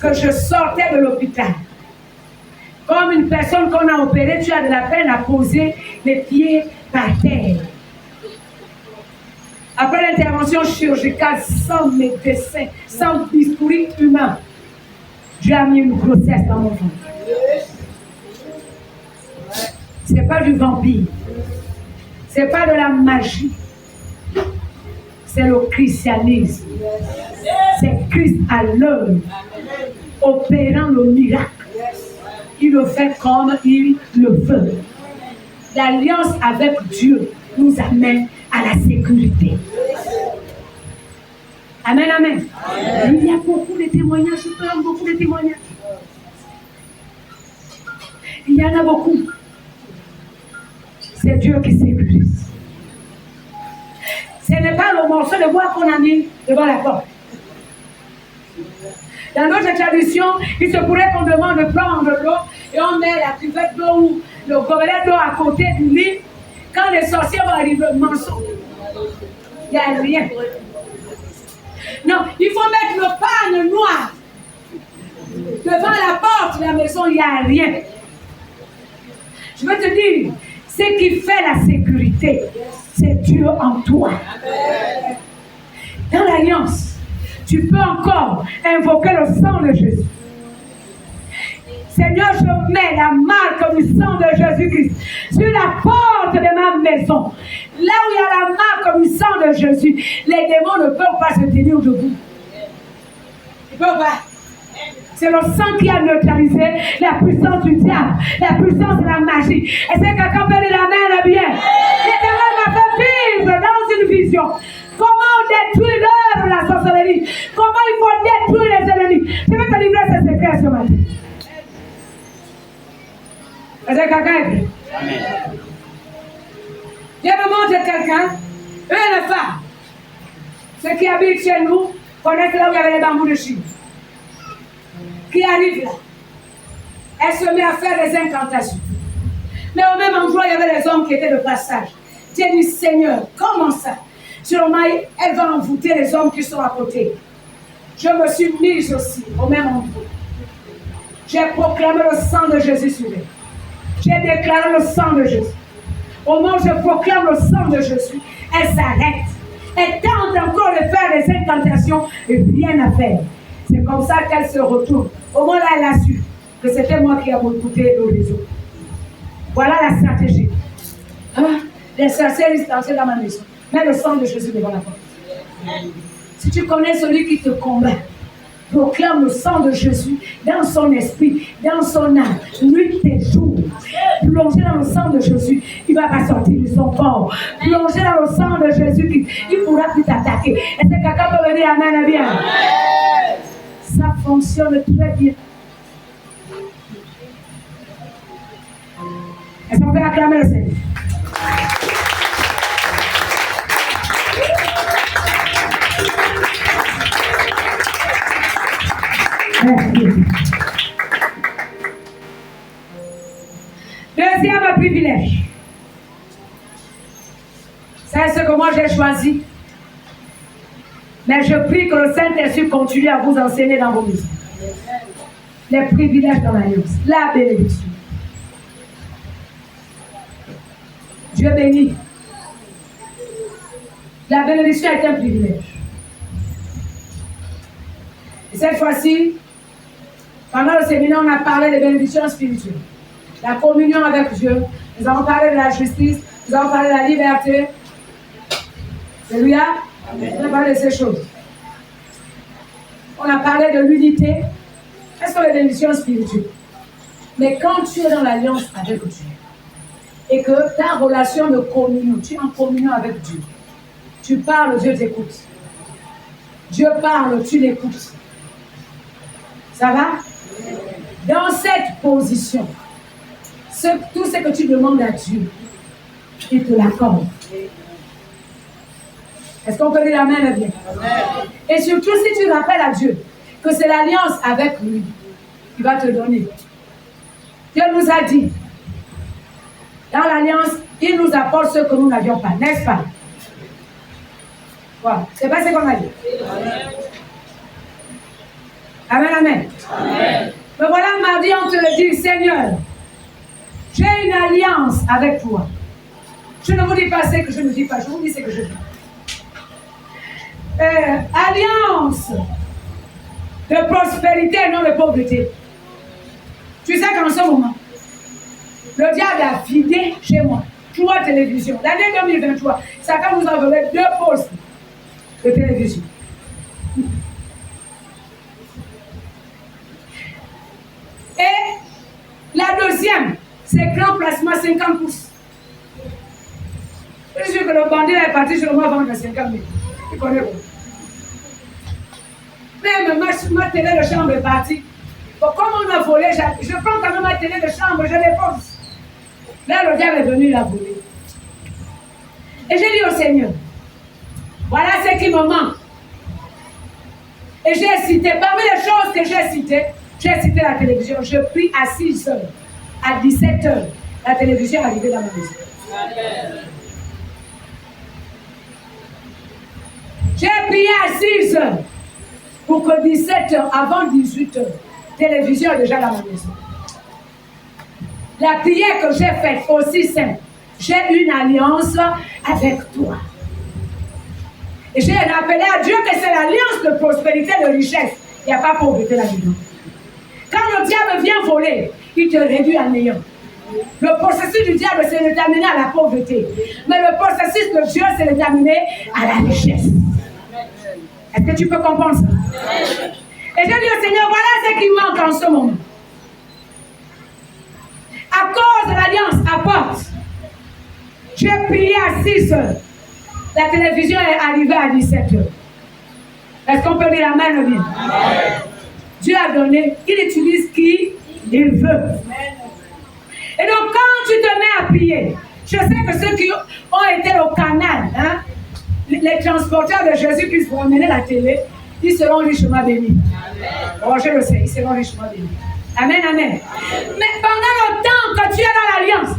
que je sortais de l'hôpital. Comme une personne qu'on a opérée, tu as de la peine à poser les pieds par terre. Après l'intervention chirurgicale, sans médecin, sans bistouri humain, Dieu a mis une grossesse dans mon ventre. Ce n'est pas du vampire. Ce n'est pas de la magie. C'est le christianisme. C'est Christ à l'œuvre, opérant le miracle. Il le fait comme il le veut. L'alliance avec Dieu nous amène à la sécurité. Amen, amen. Il y a beaucoup de témoignages, je parle beaucoup de témoignages. Il y en a beaucoup. C'est Dieu qui sécurise. Ce n'est pas le morceau de bois qu'on a mis devant la porte. Dans notre tradition, il se pourrait qu'on demande de prendre l'eau et on met la cuvette d'eau ou le gobelet d'eau à côté du lit. Quand les sorciers vont arriver, mensonge. Il n'y a rien. Non, il faut mettre le panne noir devant la porte de la maison, il n'y a rien. Je veux te dire, ce qui fait la sécurité, c'est Dieu en toi. Dans l'alliance, tu peux encore invoquer le sang de Jésus. Seigneur, je mets la marque du sang de Jésus-Christ sur la porte de ma maison. Là où il y a la marque du sang de Jésus, les démons ne peuvent pas se tenir debout. Ils ne peuvent pas. C'est le sang qui a neutralisé la puissance du diable, la puissance de la magie. Et c'est quelqu'un peut dire amen bien. L'Éternel m'a fait vivre dans une vision. Comment détruire l'œuvre de la sorcellerie. Comment il faut détruire les ennemis. Je vais te livrer ce secret ce matin. Est-ce que quelqu'un est prêt? Je me montre quelqu'un, une femme. Ceux qui habitent chez nous connaissent là où il y avait les bambous de Chine. Qui arrive là. Elle se met à faire des incantations. Mais au même endroit, il y avait les hommes qui étaient de passage. J'ai dit, Seigneur, comment ça? Sûrement, elle va envoûter les hommes qui sont à côté. Je me suis mise aussi au même endroit. J'ai proclamé le sang de Jésus sur elle. J'ai déclaré le sang de Jésus. Au moment où je proclame le sang de Jésus, elle s'arrête. Elle tente encore de faire des incantations et rien à faire. C'est comme ça qu'elle se retourne. Au moins là, elle a su que c'était moi qui ai écouté le réseau. Voilà la stratégie. Hein? Les sorcières distancées dans ma maison. Mets le sang de Jésus devant la porte. Si tu connais celui qui te combat, proclame le sang de Jésus dans son esprit, dans son âme, nuit et jour. Plongez dans le sang de Jésus, il ne va pas sortir de son corps. Plongez dans le sang de Jésus, il ne pourra plus t'attaquer. Est-ce que quelqu'un peut venir amen, bien? Ça fonctionne très bien. Est-ce qu'on peut acclamer le Seigneur? Deuxième privilège. C'est ce que moi j'ai choisi. Mais je prie que le Saint-Esprit continue à vous enseigner dans vos maisons. Les privilèges dans l'alliance. La bénédiction. Dieu bénit. La bénédiction est un privilège. Et cette fois-ci, pendant le séminaire, on a parlé de bénédiction spirituelle. La communion avec Dieu. Nous avons parlé de la justice. Nous avons parlé de la liberté. Alléluia. On a parlé de ces choses. On a parlé de l'unité. Quelles sont les bénédictions spirituelles? Mais quand tu es dans l'alliance avec Dieu, et que ta relation de communion, tu es en communion avec Dieu, tu parles, Dieu t'écoute. Dieu parle, tu l'écoutes. Ça va? Dans cette position, tout ce que tu demandes à Dieu, il te l'accorde. Est-ce qu'on peut dire amen bien? Et surtout, si tu rappelles à Dieu que c'est l'alliance avec lui, il va te donner. Dieu nous a dit, dans l'alliance, il nous apporte ce que nous n'avions pas, n'est-ce pas? Voilà. C'est pas ce qu'on a dit. Amen, amen. Amen. Mais voilà, mardi, on te le dit, Seigneur, j'ai une alliance avec toi. Je ne vous dis pas ce que je ne dis pas, je vous dis ce que je dis. Alliance de prospérité et non de pauvreté. Tu sais qu'en ce moment, le diable a vidé chez moi 3 télévisions. L'année 2023, ça va vous envoyer 2 postes de télévision. Et la deuxième, c'est grand placement 50 pouces. Je suis sûr que le bandit est parti sur moi vendre 50 000. Tu connais pas. Même ma télé de chambre est partie. Bon, comme on a volé, je prends quand même ma télé de chambre, je dépose. Là, le diable est venu la voler. Et j'ai dit au Seigneur, voilà ce qui me manque. Et j'ai cité, parmi les choses que j'ai cité la télévision. Je prie à 6 heures. À 17 heures, la télévision est arrivée dans ma maison. Amen. J'ai prié à 6 heures pour que 17 heures, avant 18 heures, la télévision est déjà dans ma maison. La prière que j'ai faite aussi simple. J'ai une alliance avec toi. Et j'ai rappelé à Dieu que c'est l'alliance de prospérité, de richesse. Il n'y a pas pauvreté là-dedans. Quand le diable vient voler, il te réduit à néant. Le processus du diable, c'est de t'amener à la pauvreté. Mais le processus de Dieu, c'est de t'amener à la richesse. Est-ce que tu peux comprendre ça? Et je dis au Seigneur, voilà ce qui manque en ce moment. À cause de l'alliance, apporte. J'ai prié à 6 heures. La télévision est arrivée à 17 heures. Est-ce qu'on peut dire amen ou bien? Amen. Dieu a donné, il utilise qui il veut. Et donc, quand tu te mets à prier, je sais que ceux qui ont été au canal, hein, les transporteurs de Jésus qui vont emmener la télé, ils seront richement bénis. Oh, je le sais, ils seront richement bénis. Amen, amen. Mais pendant le temps que tu es dans l'alliance,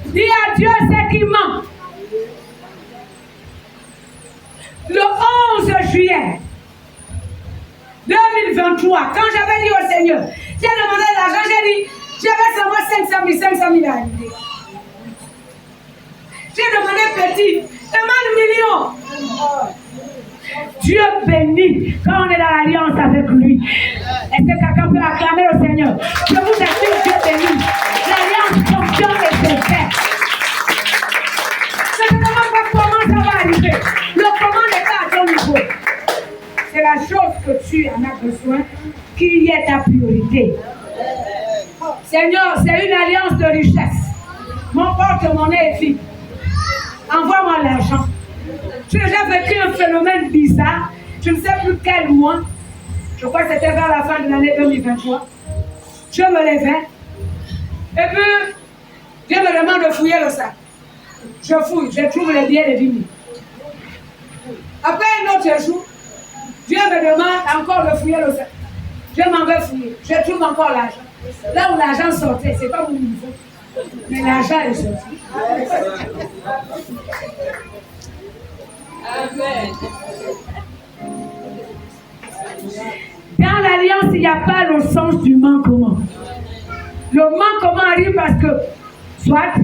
dis à Dieu ce qui manque. Le 11 juillet 2023, quand j'avais dit au Seigneur, j'ai demandé de l'argent, j'ai dit, j'avais seulement 500 000 à arriver. J'ai demandé petit, demande million. Dieu bénit quand on est dans l'alliance avec lui. Est-ce que quelqu'un peut acclamer le Seigneur? Je vous assure, Dieu bénit. L'alliance fonctionne et c'est fait. Je ne sais même pas comment ça va arriver. Le comment n'est pas à ton niveau. C'est la chose que tu en as besoin qui est ta priorité. Seigneur, c'est une alliance de richesse. Mon porte-monnaie est vide. Envoie-moi l'argent. J'ai déjà vécu un phénomène bizarre. Je ne sais plus quel mois. Je crois que c'était vers la fin de l'année 2023. Je me levais. Et puis, Dieu me demande de fouiller le sac. Je fouille. Je trouve les billets de 10 000. Après un autre jour, Dieu me demande encore de fouiller le sac. Je m'en vais fouiller. Je trouve encore l'argent. Là où l'argent sortait, c'est pas mon niveau. Mais l'argent est sorti. Amen. Dans l'alliance, il n'y a pas le sens du manquement. Le manquement arrive parce que soit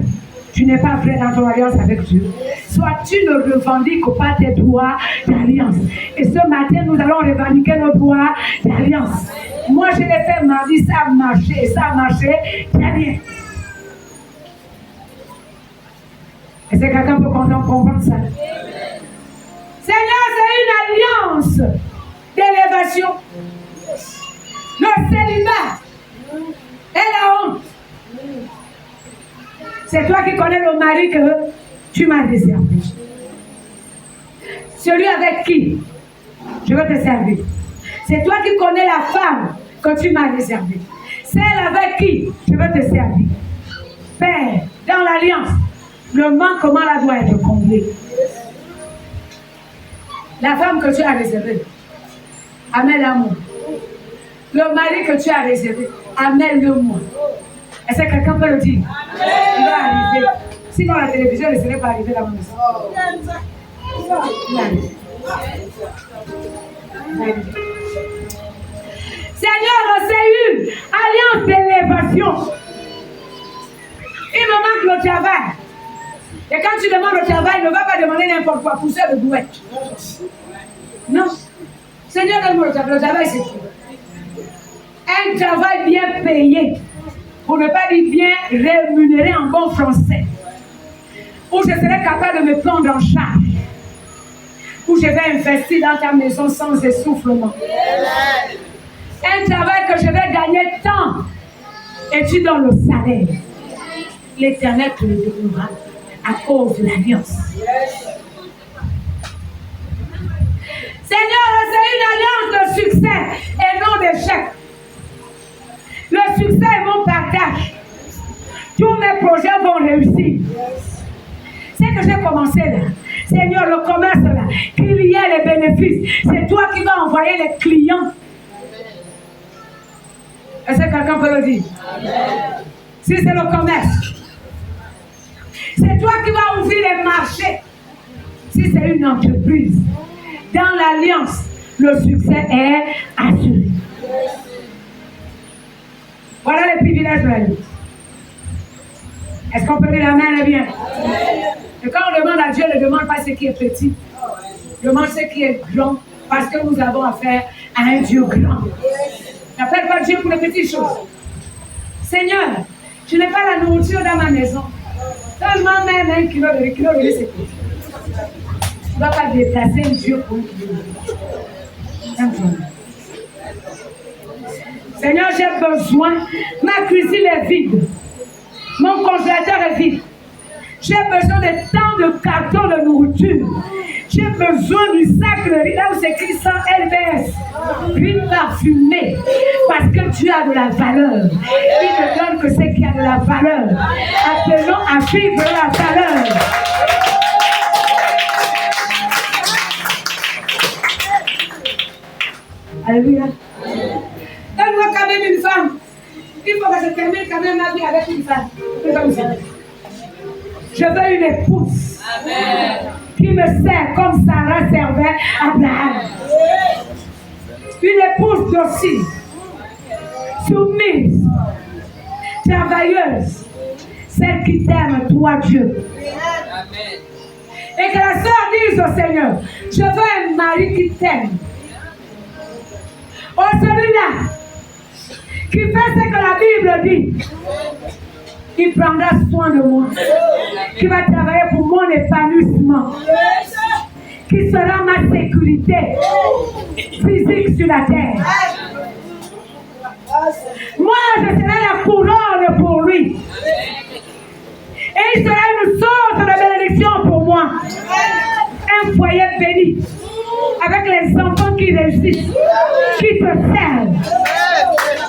tu n'es pas vrai dans ton alliance avec Dieu, soit tu ne revendiques pas tes droits d'alliance. Et ce matin, nous allons revendiquer nos droits d'alliance. Moi, je l'ai fait mardi, ça a marché, ça a marché très bien. Est-ce que quelqu'un peut comprendre ça? Seigneur, c'est une alliance d'élévation. Le célibat et la honte. C'est toi qui connais le mari que tu m'as réservé. Celui avec qui je veux te servir. C'est toi qui connais la femme que tu m'as réservée. Celle avec qui je veux te servir. Père, dans l'alliance, le manquement là doit être comblé. La femme que tu as réservée, amène-la moi. Le mari que tu as réservé, amène-le-moi. Est-ce que quelqu'un peut le dire? Il va arriver. Sinon la télévision ne serait pas arrivée dans mon maison. Il va arriver. Seigneur, c'est une alliance d'élévation. Il me manque le travail. Et quand tu demandes le travail, ne va pas demander n'importe quoi, pousser le douette. Non. Seigneur, donne-moi le travail. Le travail, c'est tout. Un travail bien payé, pour ne pas dire bien rémunéré en bon français, où je serai capable de me prendre en charge, où je vais investir dans ta maison sans essoufflement. Un travail que je vais gagner tant, et tu donnes le salaire. L'Éternel te le donnera à cause de l'alliance. Seigneur, c'est une alliance de succès et non d'échec. Le succès est mon partage. Tous mes projets vont réussir. C'est que j'ai commencé là. Seigneur, le commerce là, qu'il y ait les bénéfices. C'est toi qui vas envoyer les clients. Est-ce que quelqu'un peut le dire? Amen. Si c'est le commerce, c'est toi qui vas ouvrir les marchés. Si c'est une entreprise, dans l'alliance, le succès est assuré. Voilà les privilèges de l'alliance. Est-ce qu'on peut dire amen et bien? Et quand on demande à Dieu, ne demande pas ce qui est petit. Demande ce qui est grand, parce que nous avons affaire à un Dieu grand. N'appelle pas Dieu pour les petites choses. Seigneur, je n'ai pas la nourriture dans ma maison. Seulement même 1 kilo de riz, c'est tout. Tu ne vas pas déplacer un Dieu pour un kilo. Seigneur, j'ai besoin. Ma cuisine est vide. Mon congélateur est vide. J'ai besoin de tant de cartons de nourriture. J'ai besoin du sac de riz, là où c'est écrit sans LBS. Riz parfumé. Parce que tu as de la valeur. Il ne donne que ce qui a de la valeur. Appelons à vivre la valeur. Alléluia. Donne-moi quand même une femme. Il faut que je termine quand même ma vie avec une femme. Je veux une épouse. Amen. Qui me sert comme Sarah servait Abraham. Une épouse docile, soumise, travailleuse, celle qui t'aime, toi Dieu. Amen. Et que la sœur dise au Seigneur, je veux un mari qui t'aime. Oh, celui-là, qui fait ce que la Bible dit, il prendra soin de moi, qui va travailler pour mon épanouissement, qui sera ma sécurité physique sur la terre. Moi, je serai la couronne pour lui. Et il sera une source de bénédiction pour moi. Un foyer béni, avec les enfants qui réussissent, qui te servent.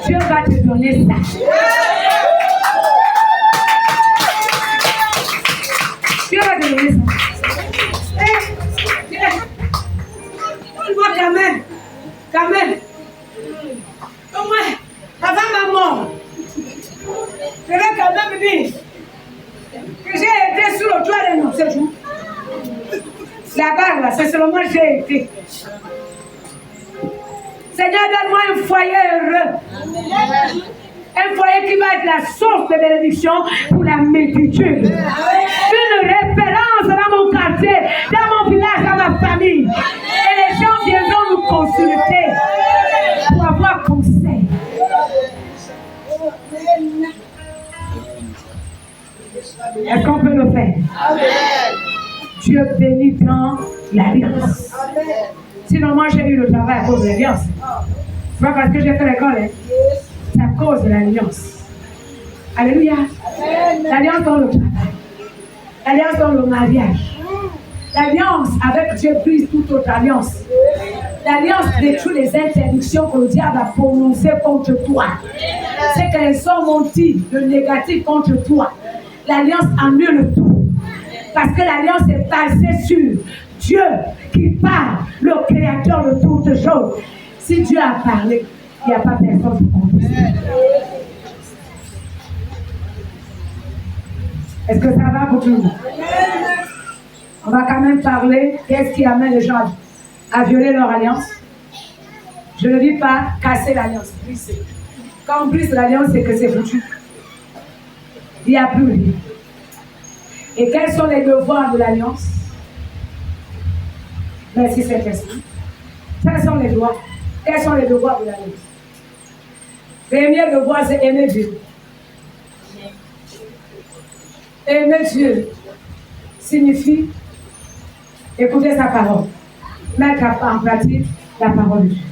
Dieu va te donner ça. Dieu va te donner ça. Donne-moi quand même. Au moins, avant ma mort, je vais quand même dire que j'ai été sur le toit de nos séjours. Là-bas, là, c'est seulement j'ai été. Seigneur, donne-moi un foyer heureux. Un foyer qui va être la source de bénédiction pour la multitude. Une référence dans mon quartier, dans mon village, dans ma famille. Et les gens viendront nous consulter pour avoir conseil. Est-ce qu'on peut le faire? Amen. Dieu bénit dans l'alliance. Sinon, moi j'ai eu le travail à cause de l'alliance. C'est pas parce que j'ai fait l'école, hein. C'est à cause de l'alliance. Alléluia. L'alliance dans le travail. L'alliance dans le mariage. L'alliance avec Dieu brise toute autre alliance. L'alliance détruit les interdictions que le diable a prononcées contre toi. C'est qu'elles ont menti de négatif contre toi. L'alliance annule tout. Parce que l'alliance est basée sur Dieu qui parle, le créateur de toutes choses. Si Dieu a parlé, il n'y a pas personne qui comprend. Est-ce que ça va pour tout le monde? On va quand même parler qu'est-ce qui amène les gens à violer leur alliance. Je ne dis pas casser l'alliance, briser. Quand on brise l'alliance, c'est que c'est foutu. Il n'y a plus rien. Et quels sont les devoirs de l'alliance? Merci Saint-Esprit. Quels sont les devoirs? Quels sont les devoirs de l'alliance? Premier devoir, c'est aimer Dieu. Aimer Dieu signifie écouter sa parole, mettre en pratique la parole de Dieu.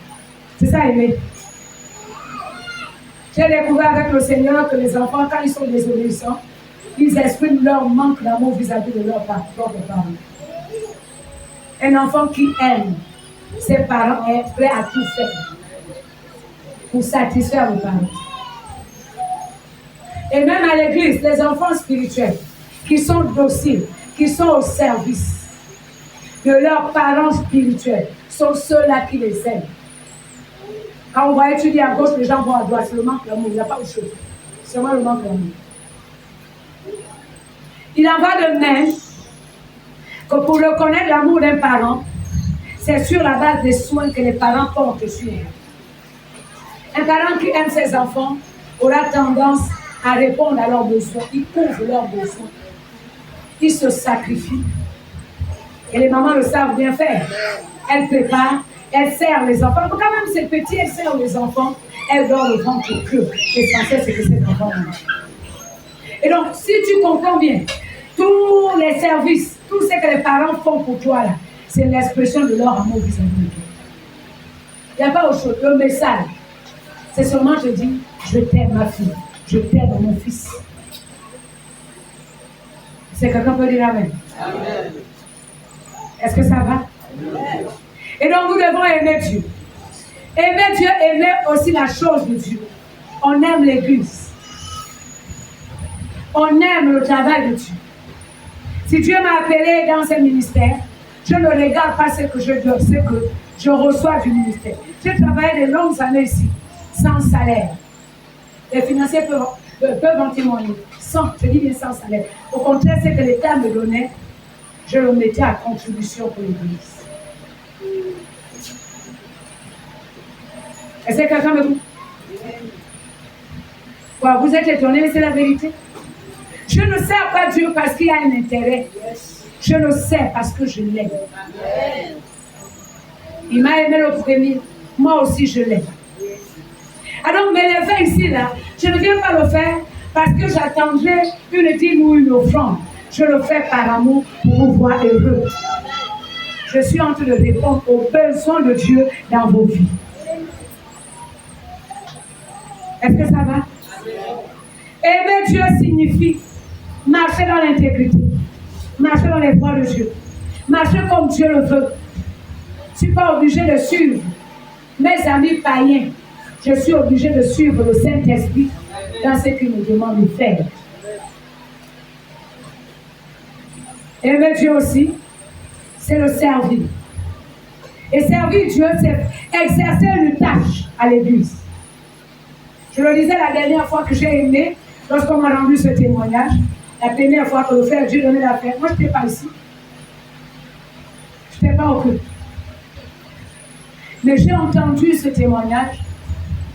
C'est ça, aimer. J'ai découvert avec le Seigneur que les enfants, quand ils sont désobéissants, ils expriment leur manque d'amour vis-à-vis de leur propre parents. Un enfant qui aime ses parents est prêt à tout faire pour satisfaire les parents. Et même à l'église, les enfants spirituels qui sont dociles, qui sont au service de leurs parents spirituels, sont ceux-là qui les aiment. Quand on va étudier à gauche, les gens vont à droite, c'est le manque d'amour, il n'y a pas autre chose. C'est seulement le manque d'amour. Il en va de même que pour reconnaître l'amour d'un parent, c'est sur la base des soins que les parents portent sur eux. Un parent qui aime ses enfants aura tendance à répondre à leurs besoins. Il couvre leurs besoins. Il se sacrifie. Et les mamans le savent bien faire. Elles préparent, elles servent les enfants. Quand même c'est petit, elles servent les enfants. Elles donnent le ventre creux. L'essentiel, c'est que ces enfants mangent. Et donc, si tu comprends bien, tous les services, tout ce que les parents font pour toi, là, c'est l'expression de leur amour vis-à-vis de toi. Il n'y a pas autre chose. Le message, c'est seulement je dis, je t'aime ma fille, je t'aime mon fils. C'est quelqu'un peut dire amen. Amen. Est-ce que ça va? Amen. Et donc, nous devons aimer Dieu. Aimer Dieu, aimer aussi la chose de Dieu. On aime l'église. On aime le travail de Dieu. Si Dieu m'a appelé dans ce ministère, je ne regarde pas ce que je reçois du ministère. J'ai travaillé de longues années ici, sans salaire. Les financiers peuvent en témoigner. Je dis bien sans salaire. Au contraire, ce que l'État me donnait, je le mettais à contribution pour l'église. Est-ce que quelqu'un me dit? Wow, vous êtes étonnés, mais c'est la vérité. Je ne sers pas Dieu parce qu'il y a un intérêt. Je le sais parce que je l'aime. Il m'a aimé le premier. Moi aussi, je l'aime. Alors, mais le fait ici, là, je ne viens pas le faire parce que j'attendais une dîme ou une offrande. Je le fais par amour pour vous voir heureux. Je suis en train de répondre aux besoins de Dieu dans vos vies. Est-ce que ça va? Aimer Dieu signifie marcher dans l'intégrité, marcher dans les voies de Dieu, marcher comme Dieu le veut. Je ne suis pas obligé de suivre mes amis païens. Je suis obligé de suivre le Saint-Esprit dans ce qu'il me demande de faire. Aimer Dieu aussi, c'est le servir. Et servir Dieu, c'est exercer une tâche à l'église. Je le disais la dernière fois que j'ai aimé, lorsqu'on m'a rendu ce témoignage, la première fois que le frère Dieu donnait la fête, moi je n'étais pas ici. Je n'étais pas au culte. Mais j'ai entendu ce témoignage,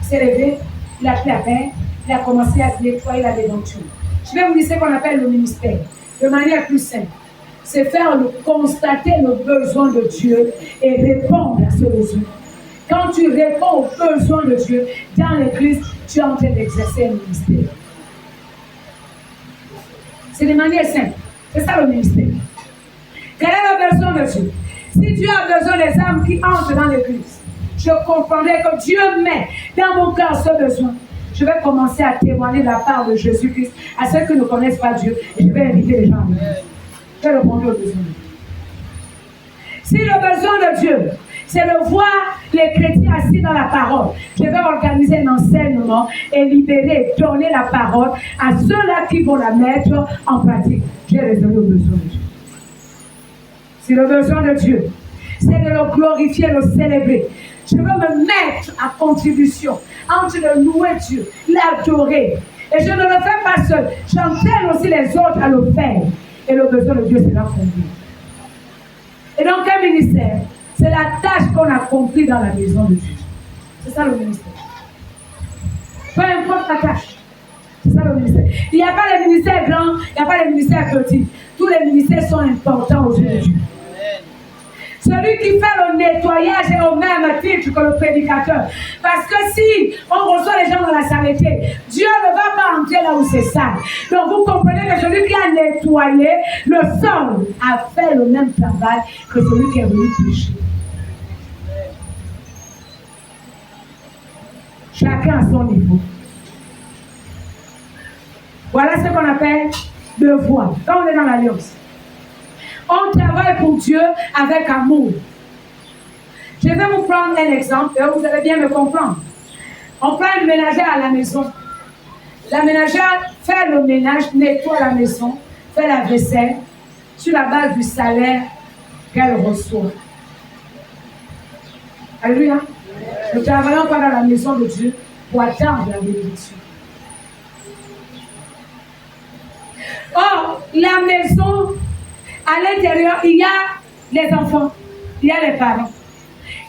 il s'est levé, il a pris la paix, il a commencé à nettoyer la devanture. Je vais vous dire ce qu'on appelle le ministère, de manière plus simple. C'est constater le besoin de Dieu et répondre à ce besoin. Quand tu réponds aux besoins de Dieu dans l'église, tu es en train d'exercer un ministère. C'est de manière simple. C'est ça le ministère. Quel est le besoin de Dieu? Si Dieu a besoin des âmes qui entrent dans l'église, je comprendrai que Dieu met dans mon cœur ce besoin. Je vais commencer à témoigner de la part de Jésus-Christ à ceux qui ne connaissent pas Dieu et je vais inviter les gens à l'église. Je vais répondre aux besoins. Si le besoin de Dieu, c'est de voir les chrétiens assis dans la parole, je vais organiser un enseignement et libérer, donner la parole à ceux-là qui vont la mettre en pratique. J'ai résolu le besoin de Dieu. Si le besoin de Dieu, c'est de le glorifier, le célébrer, je veux me mettre à contribution entre de louer Dieu, l'adorer. Et je ne le fais pas seul, j'entraîne aussi les autres à le faire. Et le besoin de Dieu, c'est la conduite. Et donc, un ministère, c'est la tâche qu'on a accomplie dans la maison de Dieu. C'est ça le ministère. Peu importe la tâche. C'est ça le ministère. Il n'y a pas les ministères grands, il n'y a pas les ministères petits. Tous les ministères sont importants aux yeux de Dieu. Celui qui fait le nettoyage est au même titre que le prédicateur. Parce que si on reçoit les gens dans la saleté, Dieu ne va pas entrer là où c'est sale. Donc vous comprenez que celui qui a nettoyé le sol a fait le même travail que celui qui est venu pécher. Chacun à son niveau. Voilà ce qu'on appelle devoir. Quand on est dans l'alliance, on travaille pour Dieu avec amour. Je vais vous prendre un exemple et vous allez bien me comprendre. On prend une ménagère à la maison. La ménagère fait le ménage, nettoie la maison, fait la vaisselle sur la base du salaire qu'elle reçoit. Alléluia. Nous ne travaillons pas dans la maison de Dieu pour attendre la bénédiction. Or, la maison, à l'intérieur, il y a les enfants, il y a les parents.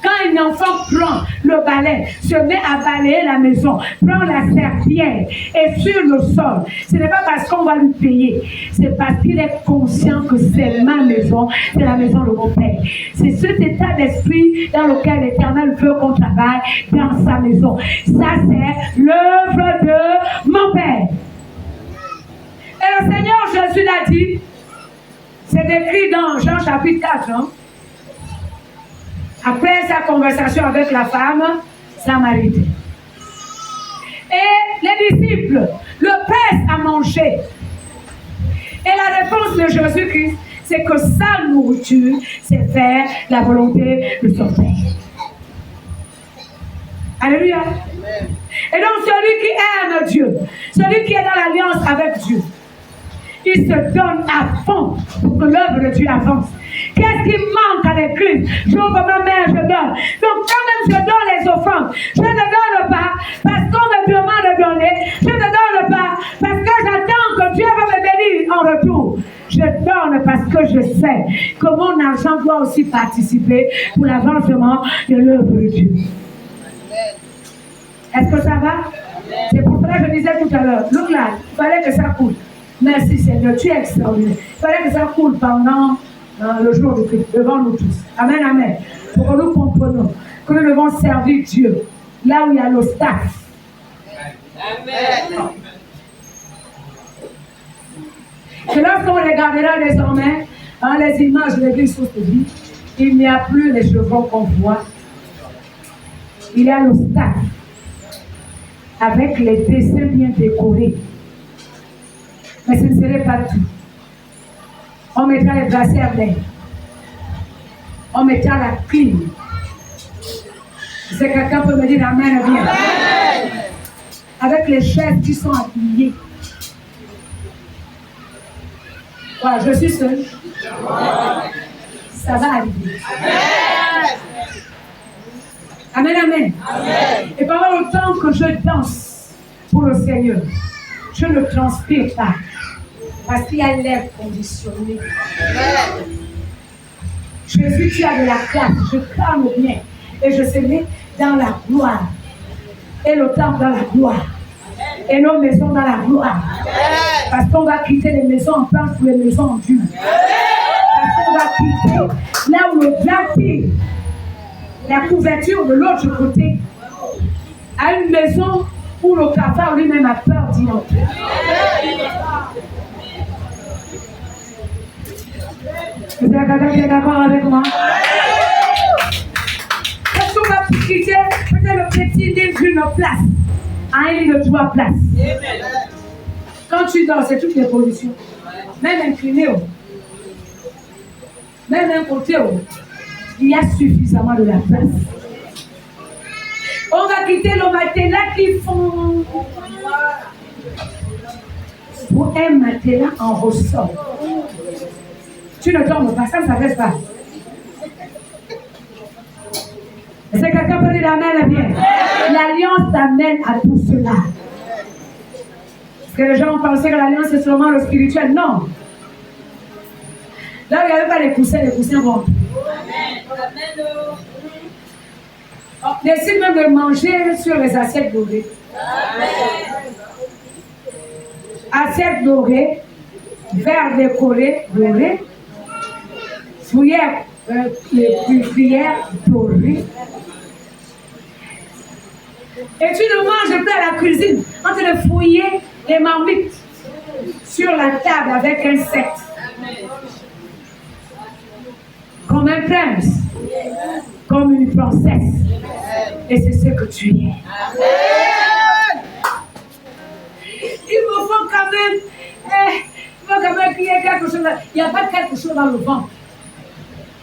Quand un enfant prend le balai, se met à balayer la maison, prend la serpillière et sur le sol, ce n'est pas parce qu'on va lui payer, c'est parce qu'il est conscient que c'est ma maison, c'est la maison de mon Père. C'est cet état d'esprit dans lequel l'Éternel veut qu'on travaille dans sa maison. Ça, c'est l'œuvre de mon Père. Et le Seigneur Jésus l'a dit, c'est écrit dans Jean chapitre 4, hein? Après sa conversation avec la femme samaritaine. Et les disciples le pressent à manger. Et la réponse de Jésus-Christ, c'est que sa nourriture, c'est faire la volonté de son Père. Alléluia. Amen. Et donc celui qui aime Dieu, celui qui est dans l'alliance avec Dieu, il se donne à fond pour que l'œuvre de Dieu avance. Qu'est-ce qui manque à l'église? J'ouvre ma main, je donne. Donc quand même je donne les offrandes. Je ne donne pas parce qu'on me demande de donner. Je ne donne pas parce que j'attends que Dieu va me bénir en retour. Je donne parce que je sais que mon argent doit aussi participer pour l'avancement de l'œuvre de Dieu. Est-ce que ça va? C'est pour cela que je disais tout à l'heure, look là, il fallait que ça coule. Merci Seigneur, tu es extraordinaire. Il fallait que ça coule pendant le jour du Christ, devant nous tous. Amen, amen. Pour que nous comprenions que nous devons servir Dieu là où il y a l'obstacle. Amen. Et lorsqu'on regardera désormais les images de l'église sous vie, il n'y a plus les chevrons qu'on voit. Il y a l'obstacle avec les dessins bien décorés. Mais ce ne serait pas tout. On mettra les brassières d'air. On mettra la clim. Si quelqu'un peut me dire amen, bien. Amen. Avec les chaises qui sont habillées. Ouais, je suis seule. Ça va arriver. Amen. Amen, amen. Amen. Et pendant le temps que je danse pour le Seigneur, je ne transpire pas. Parce qu'il y a l'air conditionné. Amen. Jésus, tu as de la classe. Je calme bien. Et je serai dans la gloire. Et le temple dans la gloire. Et nos maisons dans la gloire. Parce qu'on va quitter les maisons en planche pour les maisons en dur. Parce qu'on va quitter là où le bâti, la couverture de l'autre côté, à une maison où le cafard lui-même a peur d'y entrer. Est-ce qu'il y a quelqu'un qui est d'accord avec moi? Est-ce qu'on va quitter peut-être le petit livre d'une place à un lit de 3 places? Quand tu dors, c'est toutes les positions. Même incliné, même d'un côté, il y a suffisamment de la place. On va quitter le matelas qui fond pour un matelas en ressort. Tu ne tombes pas, ça ne s'arrête pas. Est-ce que quelqu'un peut dire amen, bien? L'alliance t'amène à tout cela. Est-ce que les gens ont pensé que l'alliance c'est seulement le spirituel? Non. Là, il n'y avait pas les coussins vont. Décide même de manger sur les assiettes dorées. Assiettes dorées, verres décorés dorés, cuillères dorées. Et tu ne manges pas à la cuisine en train de fouiller les marmites sur la table avec un set. Comme un prince, comme une princesse. Et c'est ce que tu es. Il me faut quand même qu'il y ait quelque chose. Il n'y a pas quelque chose dans le ventre.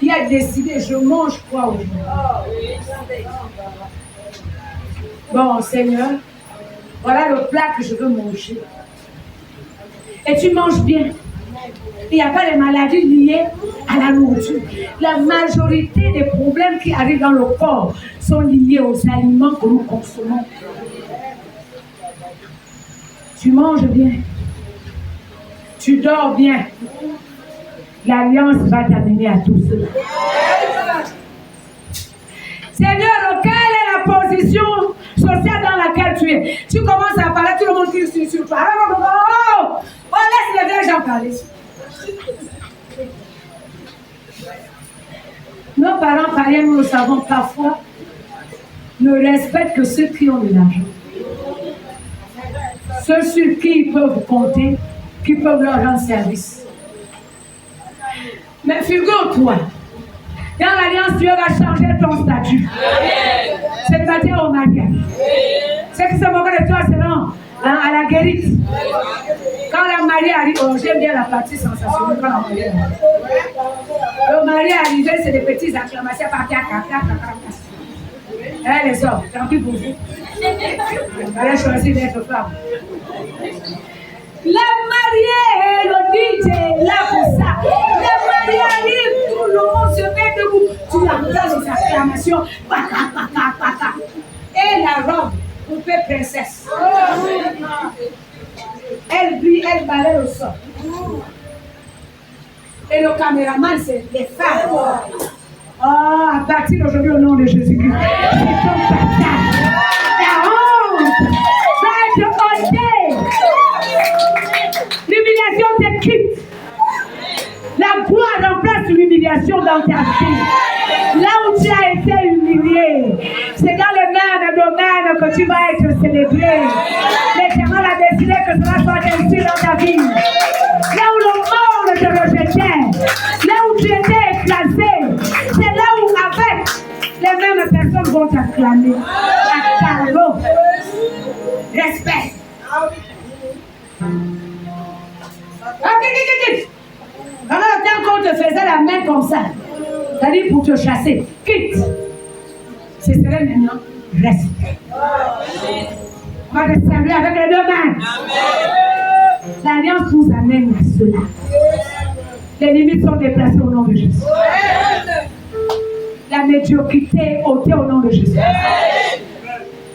Il a décidé, je mange quoi aujourd'hui? Bon, Seigneur, voilà le plat que je veux manger. Et tu manges bien. Il n'y a pas de maladies liées à la nourriture. La majorité des problèmes qui arrivent dans le corps sont liés aux aliments que nous consommons. Tu manges bien. Tu dors bien. L'alliance va t'amener à tout cela. Seigneur, quelle est la position sociale dans laquelle tu es? Tu commences à parler, tout le monde crie sur toi. Oh, laisse les vieilles gens parler. Nos parents païens, nous le savons parfois, ne respectent que ceux qui ont de l'argent. Ceux sur qui ils peuvent compter, qui peuvent leur rendre service. Mais figure-toi, dans l'alliance, Dieu va changer ton statut. C'est-à-dire au mariage. Ceux qui se moquent de toi seront à la guérite. Quand la mariée arrive, oh, j'aime bien la partie sensationnelle quand la mariée arrive. Le mari arrivé, c'est des petites acclamations. Les hommes, tant pis pour vous. Elle a choisi d'être femme. La mariée, le DJ, là pour ça. La mariée arrive, tout le monde se met debout. Tu entends les acclamations. Et la robe, poupée princesse. Elle brille, elle balaye au sol. Et le caméraman, c'est les femmes. Oh, à partir d'aujourd'hui, au nom de Jésus-Christ, c'est ton partage. La honte va être ôtée. L'humiliation te quitte. La gloire remplace l'humiliation dans ta vie. Là où tu as été humilié, c'est dans le même domaine que tu vas être célébré. L'Éternel a décidé que cela soit ainsi dans ta vie. Là où le monde te rejetait, là où tu étais écrasé, c'est là où avec les mêmes personnes vont t'acclamer. Acclame. Respect. Pendant le temps qu'on te faisait la main comme ça, c'est-à-dire pour te chasser, quitte. Ce serait maintenant respect. On va te saluer avec les deux mains. L'alliance nous amène à cela. Les limites sont déplacées au nom de Jésus. La médiocrité ôtée au nom de Jésus.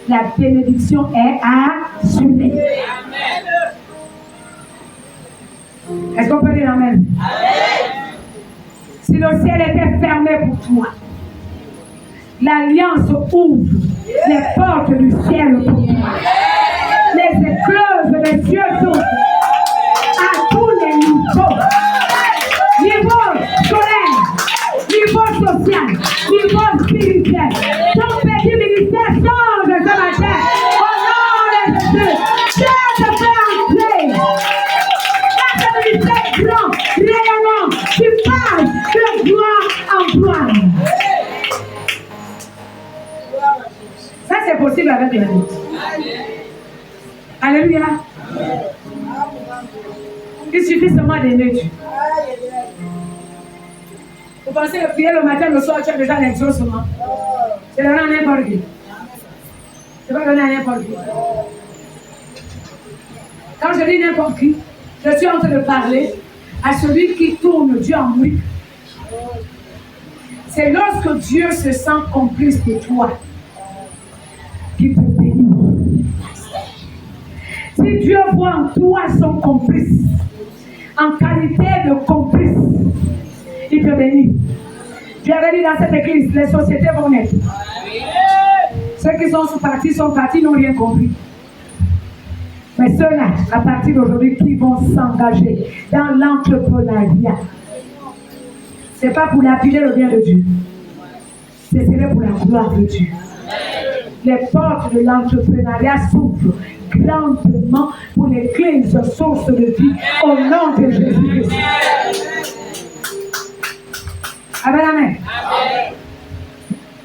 La bénédiction est assurée. Est-ce qu'on peut dire amen? Si le ciel était fermé pour toi, l'alliance ouvre les portes du ciel pour toi. Les écluses des cieux s'ouvrent à tous les niveaux. Niveau scolaire, niveau social, niveau spirituel. Ton petit ministère change ce matin. Au nom de Jésus, Dieu te fait entrer. Notre ministère grand, rayonnant, tu passes de gloire en gloire. Ça, c'est possible avec la vie. Alléluia. Il suffit seulement d'aimer Dieu. Vous pensez que prier le matin, le soir, tu as déjà l'exaucement. C'est donné à n'importe qui. C'est pas donné à n'importe qui. Quand je dis n'importe qui, je suis en train de parler à celui qui tourne Dieu en lui. C'est lorsque Dieu se sent complice de toi qu'il peut bénir. Si Dieu voit en toi son complice, en qualité de complice, il peut bénir. Dieu avait dit dans cette église, les sociétés vont naître. Ceux qui sont partis, n'ont rien compris. Mais ceux-là, à partir d'aujourd'hui, qui vont s'engager dans l'entrepreneuriat, ce n'est pas pour lapider le bien de Dieu. Ce serait pour la gloire de Dieu. Les portes de l'entrepreneuriat s'ouvrent grandement pour l'église source de vie au nom de Jésus-Christ. Amen, amen.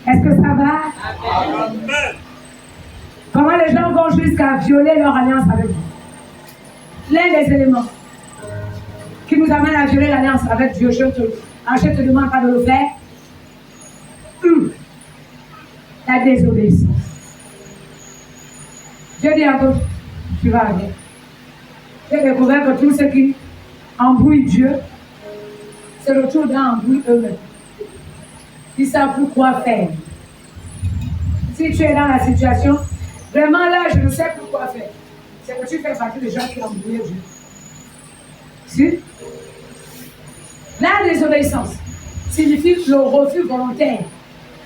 Est-ce que ça va? Amen. Comment les gens vont jusqu'à violer leur alliance avec vous? L'un des éléments qui nous amène à violer l'alliance avec Dieu, je te demande pas de le faire. La désobéissance. Dieu dit à toi, tu vas aller. J'ai découvert que tous ceux qui embrouillent Dieu se retrouvent dans l'embrouille eux-mêmes. Ils savent plus quoi faire. Si tu es dans la situation, vraiment là, je ne sais plus quoi faire. C'est que tu fais partie des gens qui embrouillent Dieu. Si? La désobéissance signifie le refus volontaire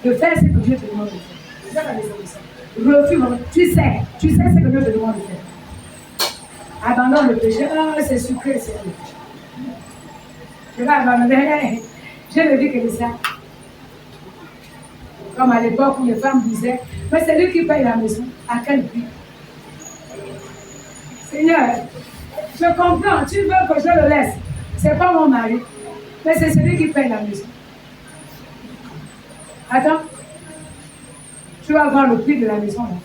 de faire ce que Dieu te demande de faire. C'est ça la désobéissance. Refus volontaire. Tu sais ce que Dieu te demande de faire. Abandonne le péché. Ah, c'est sucré, c'est le péché. Je vais abandonner. Je ne dis que ça. Comme à l'époque où les femmes disaient, mais c'est lui qui paye la maison. À quel prix? Seigneur, je comprends, tu veux que je le laisse. C'est pas mon mari, mais c'est celui qui paye la maison. Attends, tu vas voir le prix de la maison là.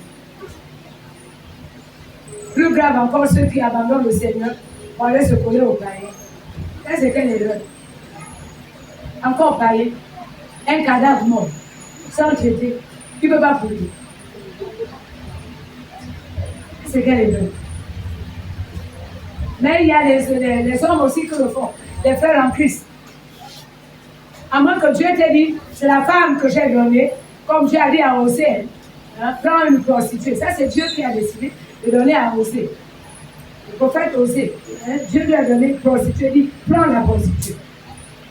Plus grave encore, ceux qui abandonnent le Seigneur pour aller se coller au païen. Ça, c'est quelle erreur? Encore païen, un cadavre mort, sans traiter, qui ne peut pas brûler. C'est quelle erreur? Mais il y a les hommes aussi qui le font, les frères en Christ. À moins que Dieu t'ait dit, c'est la femme que j'ai donnée, comme Dieu a dit à Osée, hein, prends une prostituée. Ça, c'est Dieu qui a décidé de donner à Osée. Le prophète Osée, hein, Dieu lui a donné une prostituée, il dit, prends la prostituée.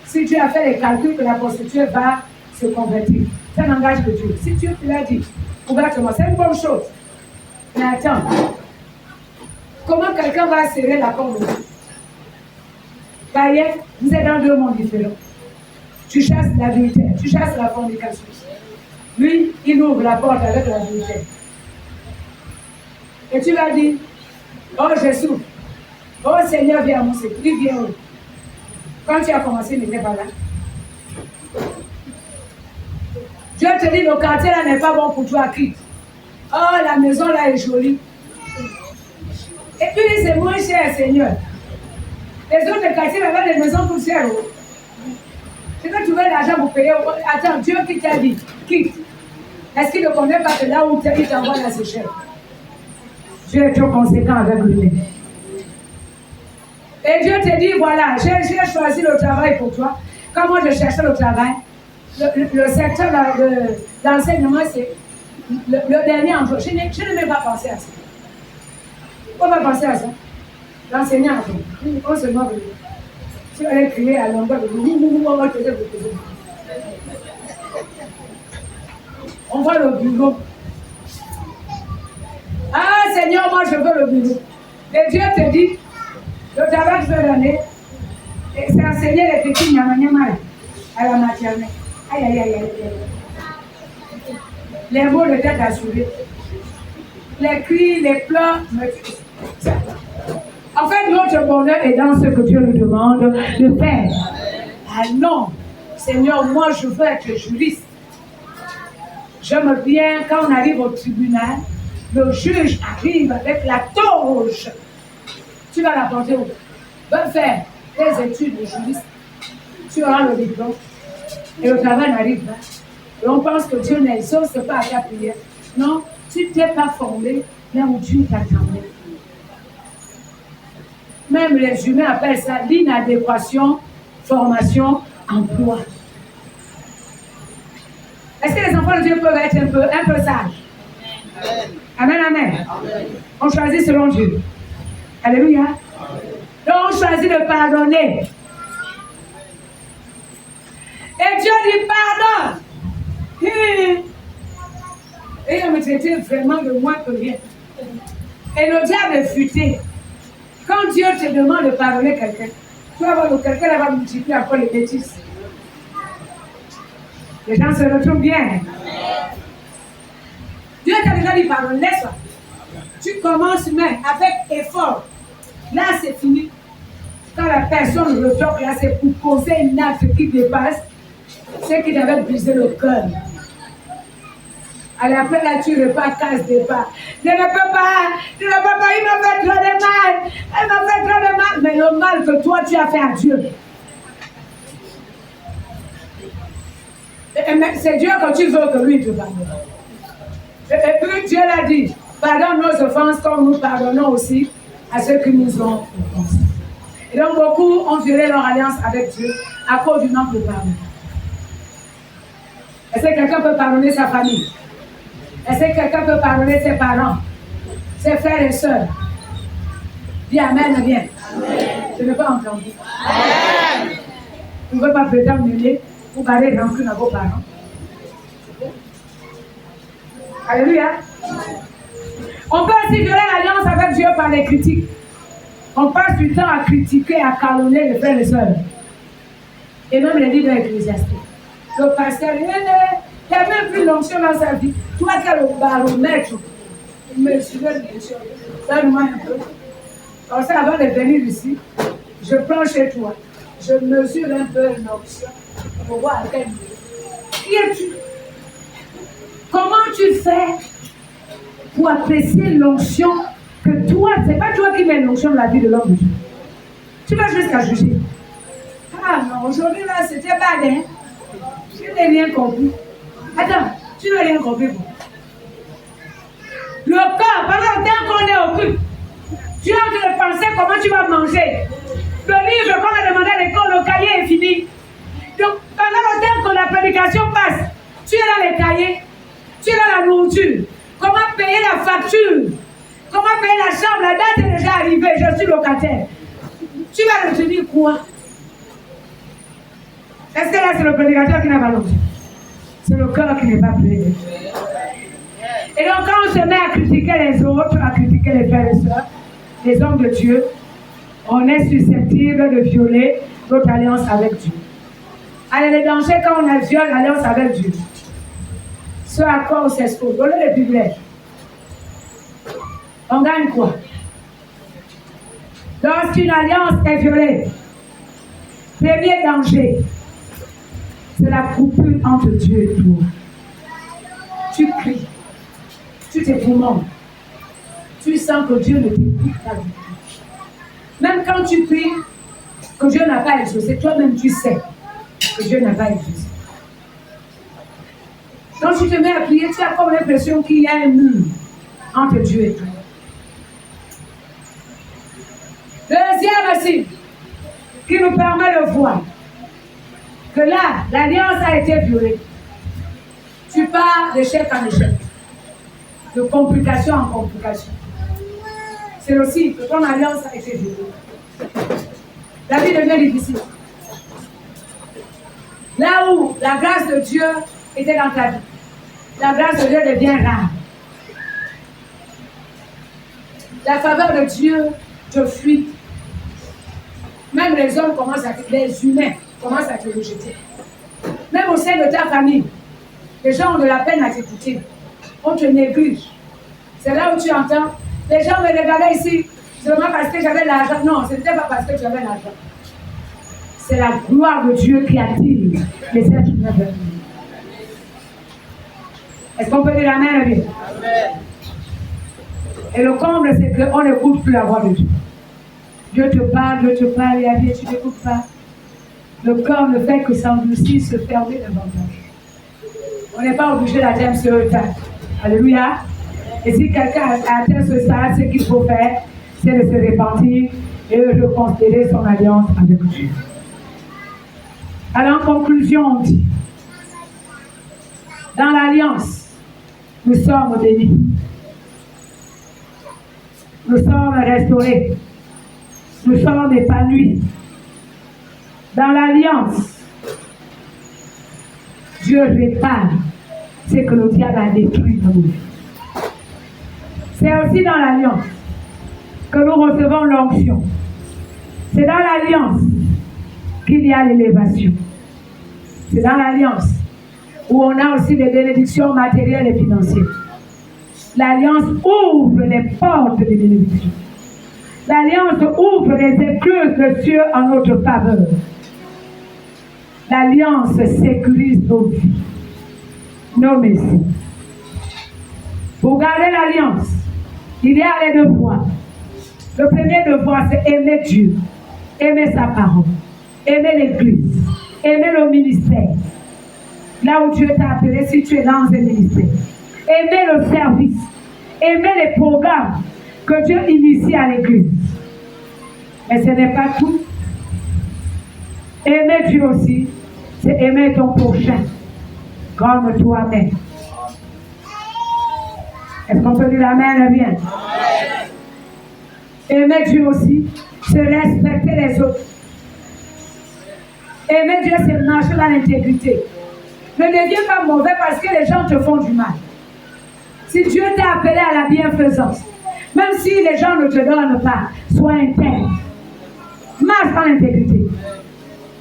Si Dieu a fait les calculs que la prostituée va se convertir, ça n'engage que Dieu. Si Dieu te l'a dit, ouvertement, c'est une bonne chose. Mais attends, comment quelqu'un va serrer la corde? Païen, vous êtes dans deux mondes différents. Tu chasses l'adultère, tu chasses la fornication. Lui, il ouvre la porte avec l'adultère. Et tu vas dire, oh, je souffre. Oh, Seigneur, viens à mon secours. Il vient où? Quand tu as commencé, il n'était pas là. Dieu te dit, le quartier là n'est pas bon pour toi, quitte. Oh, la maison là est jolie. Et puis, c'est moins cher, Seigneur. Les autres quartiers là, des maisons pour cher. Tu veux trouver l'argent pour payer. Attends, Dieu qui t'a dit, quitte. Est-ce qu'il ne connaît pas que là où il t'envoie là, c'est cher? Dieu est trop conséquent avec lui. Et Dieu te dit, voilà, j'ai choisi le travail pour toi. Quand moi je cherchais le travail, le secteur d'enseignement, c'est le dernier emploi. Je n'ai même pas pensé à ça. On va penser à ça. L'enseignant, on se moque. Si on allait crier à longueur de on va te dire. On voit le bureau. Ah Seigneur, moi je veux le bureau. Et Dieu te dit, le travail que je vais donner, c'est enseigner les petits nyama à la maternelle. Aïe, aïe, aïe, aïe. Les mots de tête à soulever. Les cris, les pleurs. En fait, notre bonheur est dans ce que Dieu nous demande de faire. Ah non, Seigneur, moi je veux être juriste. J'aime bien quand on arrive au tribunal, le juge arrive avec la torche. Tu vas la porter où? Va faire tes études de juriste. Tu auras le diplôme. Et le travail n'arrive pas. Et on pense que Dieu n'exauce pas à ta prière. Non, tu ne t'es pas formé là où Dieu t'attendait. Même les humains appellent ça l'inadéquation, formation, emploi. Est-ce que les enfants de Dieu peuvent être un peu sages? Amen, amen. On choisit selon Dieu. Alléluia. Donc on choisit de pardonner. Et Dieu dit pardonne. Et il me traitait vraiment de moins que rien. Et le diable est futé. Quand Dieu te demande de pardonner quelqu'un, tu vas voir que quelqu'un va multiplier encore les bêtises. Les gens se retrouvent bien. Dieu t'a déjà dit pardonne, laisse-toi. Tu commences même avec effort. Là, c'est fini. Quand la personne retourne, là, c'est pour poser une acte qui dépasse ce qui t'avait brisé le cœur. Allez, après là, tu repars, casse départ. Je ne peux pas, il m'a fait trop de mal. Elle m'a fait trop de mal. Mais le mal que toi, tu as fait à Dieu. C'est Dieu que tu veux que lui te pardonne. Et puis Dieu l'a dit, pardonne nos offenses comme nous pardonnons aussi à ceux qui nous ont offensés. Et donc beaucoup ont violé leur alliance avec Dieu à cause du manque de pardon. Est-ce que quelqu'un peut pardonner sa famille? Est-ce que quelqu'un peut pardonner ses parents, ses frères et sœurs? Dis Amen, bien. Je n'ai pas entendu. Amen. Vous ne pouvez pas prétendre mêler ou parler rancune à vos parents. Alléluia. On peut aussi violer l'alliance avec Dieu par les critiques. On passe du temps à critiquer, à calomnier les frères et sœurs. Et même les leaders ecclésiastiques. Le pasteur, il n'y a même plus l'onction dans sa vie. Toi qui as le baromètre, mesurez l'onction. Donne-moi un peu. Comme ça, avant de venir ici, je prends chez toi. Je mesure un peu l'onction pour voir à quel niveau. Qui es-tu? Comment tu fais pour apprécier l'onction que toi, c'est pas toi qui mets l'onction dans la vie de l'homme. Tu vas jusqu'à juger. Ah non, aujourd'hui là, c'était bad, hein? Je n'ai rien compris. Attends, tu n'as rien compris. Le corps, pendant le temps qu'on est occupé, tu es en train de penser comment tu vas manger. Le livre qu'on a demandé à l'école, le cahier est fini. Donc, pendant le temps que la prédication passe, tu es dans les cahiers, tu es dans la nourriture. Comment payer la facture? Comment payer la chambre? La date est déjà arrivée, je suis locataire. Tu vas retenir quoi? Est-ce que là, c'est le prédicateur qui n'a pas l'objet? C'est le cœur qui n'est pas prêt. Et donc, quand on se met à critiquer les autres, à critiquer les frères et sœurs, les hommes de Dieu, on est susceptible de violer notre alliance avec Dieu. Allez, les dangers quand on a viole l'alliance avec Dieu. Ce à quoi on s'expose. Donnez les privilèges. On gagne quoi? Lorsqu'une alliance est violée, premier danger, c'est la coupure entre Dieu et toi. Tu cries, tu te tourmentes, tu sens que Dieu ne t'écoute pas du tout. Même quand tu pries que Dieu n'a pas exaucé, toi-même tu sais que Dieu n'a pas exaucé. Quand tu te mets à prier, tu as comme l'impression qu'il y a un mur entre Dieu et toi. Deuxième signe qui nous permet de voir que là, l'alliance a été violée. Tu pars d'échec en échec, de complication en complication. C'est aussi que ton alliance a été violée. La vie devient difficile. Là où la grâce de Dieu était dans ta vie, la grâce de Dieu devient rare. La faveur de Dieu te fuit. Même les hommes commencent à te, les humains commencent à te rejeter. Même au sein de ta famille, les gens ont de la peine à t'écouter. On te néglige. C'est là où tu entends, les gens me regardaient ici, seulement parce que j'avais l'argent. Non, ce n'était pas parce que j'avais l'argent. C'est la gloire de Dieu qui attire les êtres humains vers nous. Est-ce qu'on peut dire amen, bien? Amen. Et le comble, c'est qu'on n'écoute plus la voix de Dieu. Dieu te parle, et à dire, tu n'écoutes pas. Le corps ne fait que s'endurcir, se fermer davantage. On n'est pas obligé d'atteindre ce stade. Alléluia. Et si quelqu'un a atteint ce stade, ce qu'il faut faire, c'est de se repentir et de reconsidérer son alliance avec Dieu. Alors, en conclusion, on dit, dans l'alliance, nous sommes bénis. Nous sommes restaurés. Nous sommes épanouis. Dans l'alliance, Dieu répare ce que le diable a détruit dans nous. C'est aussi dans l'alliance que nous recevons l'onction. C'est dans l'alliance qu'il y a l'élévation. C'est dans l'alliance où on a aussi des bénédictions matérielles et financières. L'alliance ouvre les portes des bénédictions. L'alliance ouvre les écluses de Dieu en notre faveur. L'alliance sécurise nos vies, nos messieurs. Pour garder l'alliance, il y a les devoirs. Le premier devoir, c'est aimer Dieu, aimer sa parole, aimer l'Église, aimer le ministère. Là où Dieu t'a appelé, si tu es dans un ministère. Aimer le service, aimer les programmes que Dieu initie à l'Église. Mais ce n'est pas tout. Aimer Dieu aussi, c'est aimer ton prochain comme toi-même. Est-ce qu'on peut dire amen, bien? Aimer Dieu aussi, c'est respecter les autres. Aimer Dieu, c'est marcher dans l'intégrité. Ne deviens pas mauvais parce que les gens te font du mal. Si Dieu t'a appelé à la bienfaisance, même si les gens ne te donnent pas, sois intègre. Marche dans l'intégrité.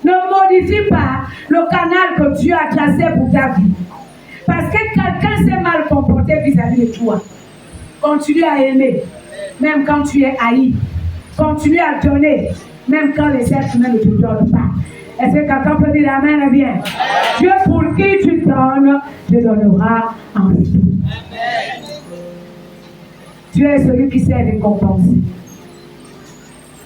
Ne modifie pas le canal que Dieu a tracé pour ta vie. Parce que quelqu'un s'est mal comporté vis-à-vis de toi. Continue à aimer, même quand tu es haï. Continue à donner, même quand les êtres humains ne te donnent pas. Est-ce que quelqu'un peut dire amen, bien? Dieu pour qui tu donnes, te donnera en retour. Dieu est celui qui sait récompenser.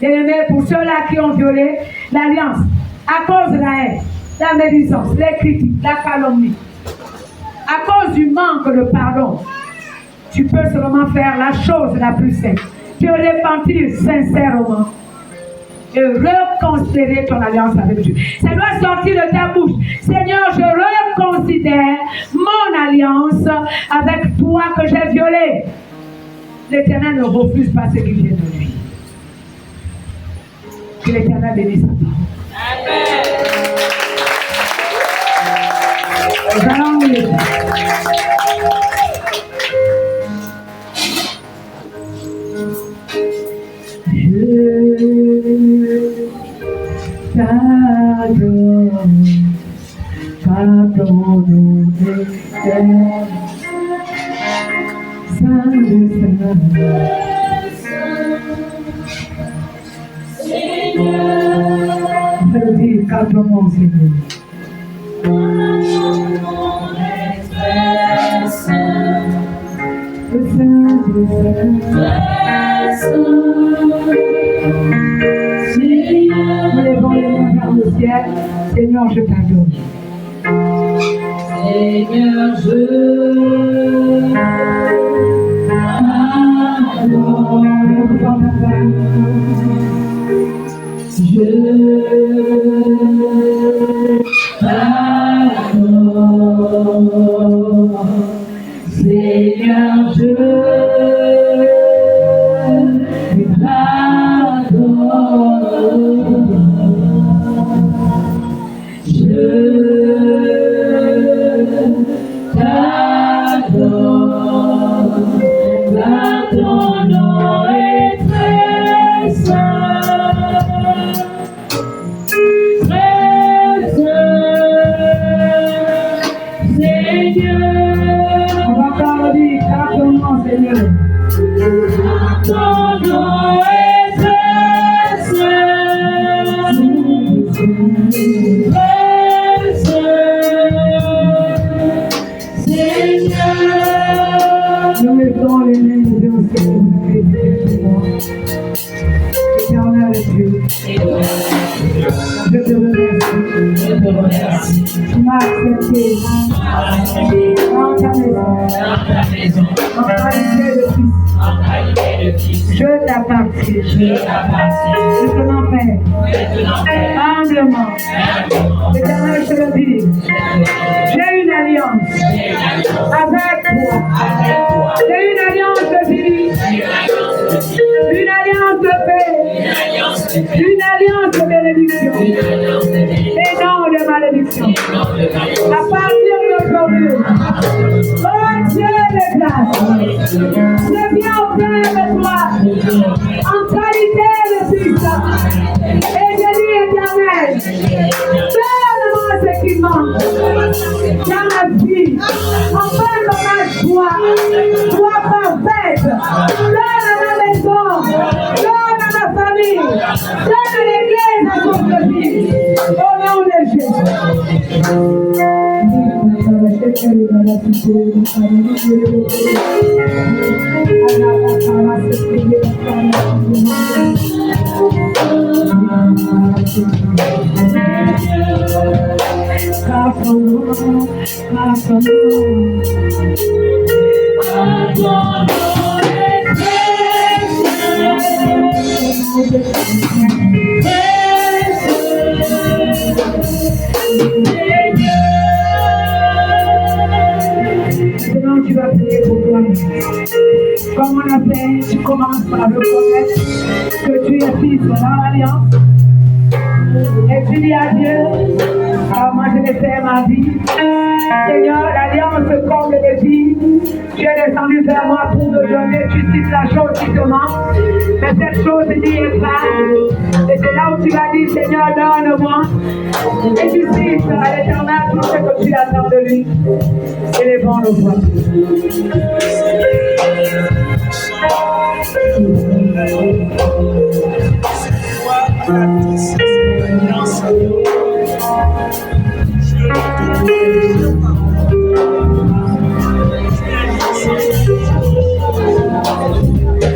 Bien-aimés, pour ceux-là qui ont violé l'alliance, à cause de la haine, la médisance, les critiques, la calomnie, à cause du manque de pardon, tu peux seulement faire la chose la plus simple. Te repentir sincèrement et reconsidérer ton alliance avec Dieu. Ça doit sortir de ta bouche. Seigneur, je reconsidère mon alliance avec toi que j'ai violée. L'Éternel ne refuse pas ce qui vient de lui. Que l'Éternel bénisse sa parole. Nous allons lire. Je t'adore, car ton nom est saint, saint de Seigneur. Je le dis, car ton nom, Seigneur. Nous levons les mains vers le ciel. Seigneur, je t'adore. Seigneur, je t'adore. Seigneur, je Je t'appartiens. Maintenant, Père, humblement, Éternel, je le dis, j'ai une alliance avec toi. J'ai une alliance de vie, une alliance de paix, une alliance de bénédiction et non de malédiction. À partir d'aujourd'hui, oh Dieu de grâce, je viens auprès de toi en qualité de fils. Et je dis, Éternel, donne-moi ce qui manque dans ma vie, afin que ma joie soit parfaite. Donne à ma maison, donne à ma famille, donne à l'église à son vie. Au nom de Jésus. Maintenant, tu vas prier pour toi. Comme on a fait, tu commences par reconnaître que tu es fils dans l'alliance. Et tu dis à Dieu, alors moi je vais faire ma vie. Seigneur, l'alliance comble les vies. Tu es descendu vers moi pour me donner, tu cites la chose qui te manque. Mais cette chose n'y est pas. Et c'est là où tu vas dire, Seigneur, donne-moi. Et tu cites à l'Éternel tout ce que tu attends de lui. Et les bons le voient.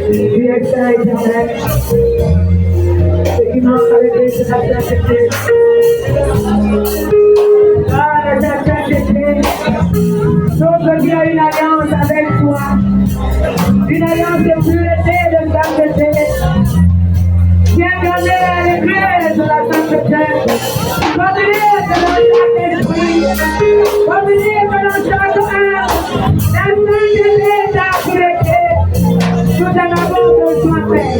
Tu es saint, Éternel. Ce qui manque à l'église, c'est la sainteté. Ah, la sainteté. Sauf qu'il y a une alliance avec toi. Une alliance de pureté, de sainteté. Viens donner à l'église de la sainteté. Revenez dans chaque esprit. Revenez dans chaque âme. La sainteté, la pureté. Nous en avons besoin, Père.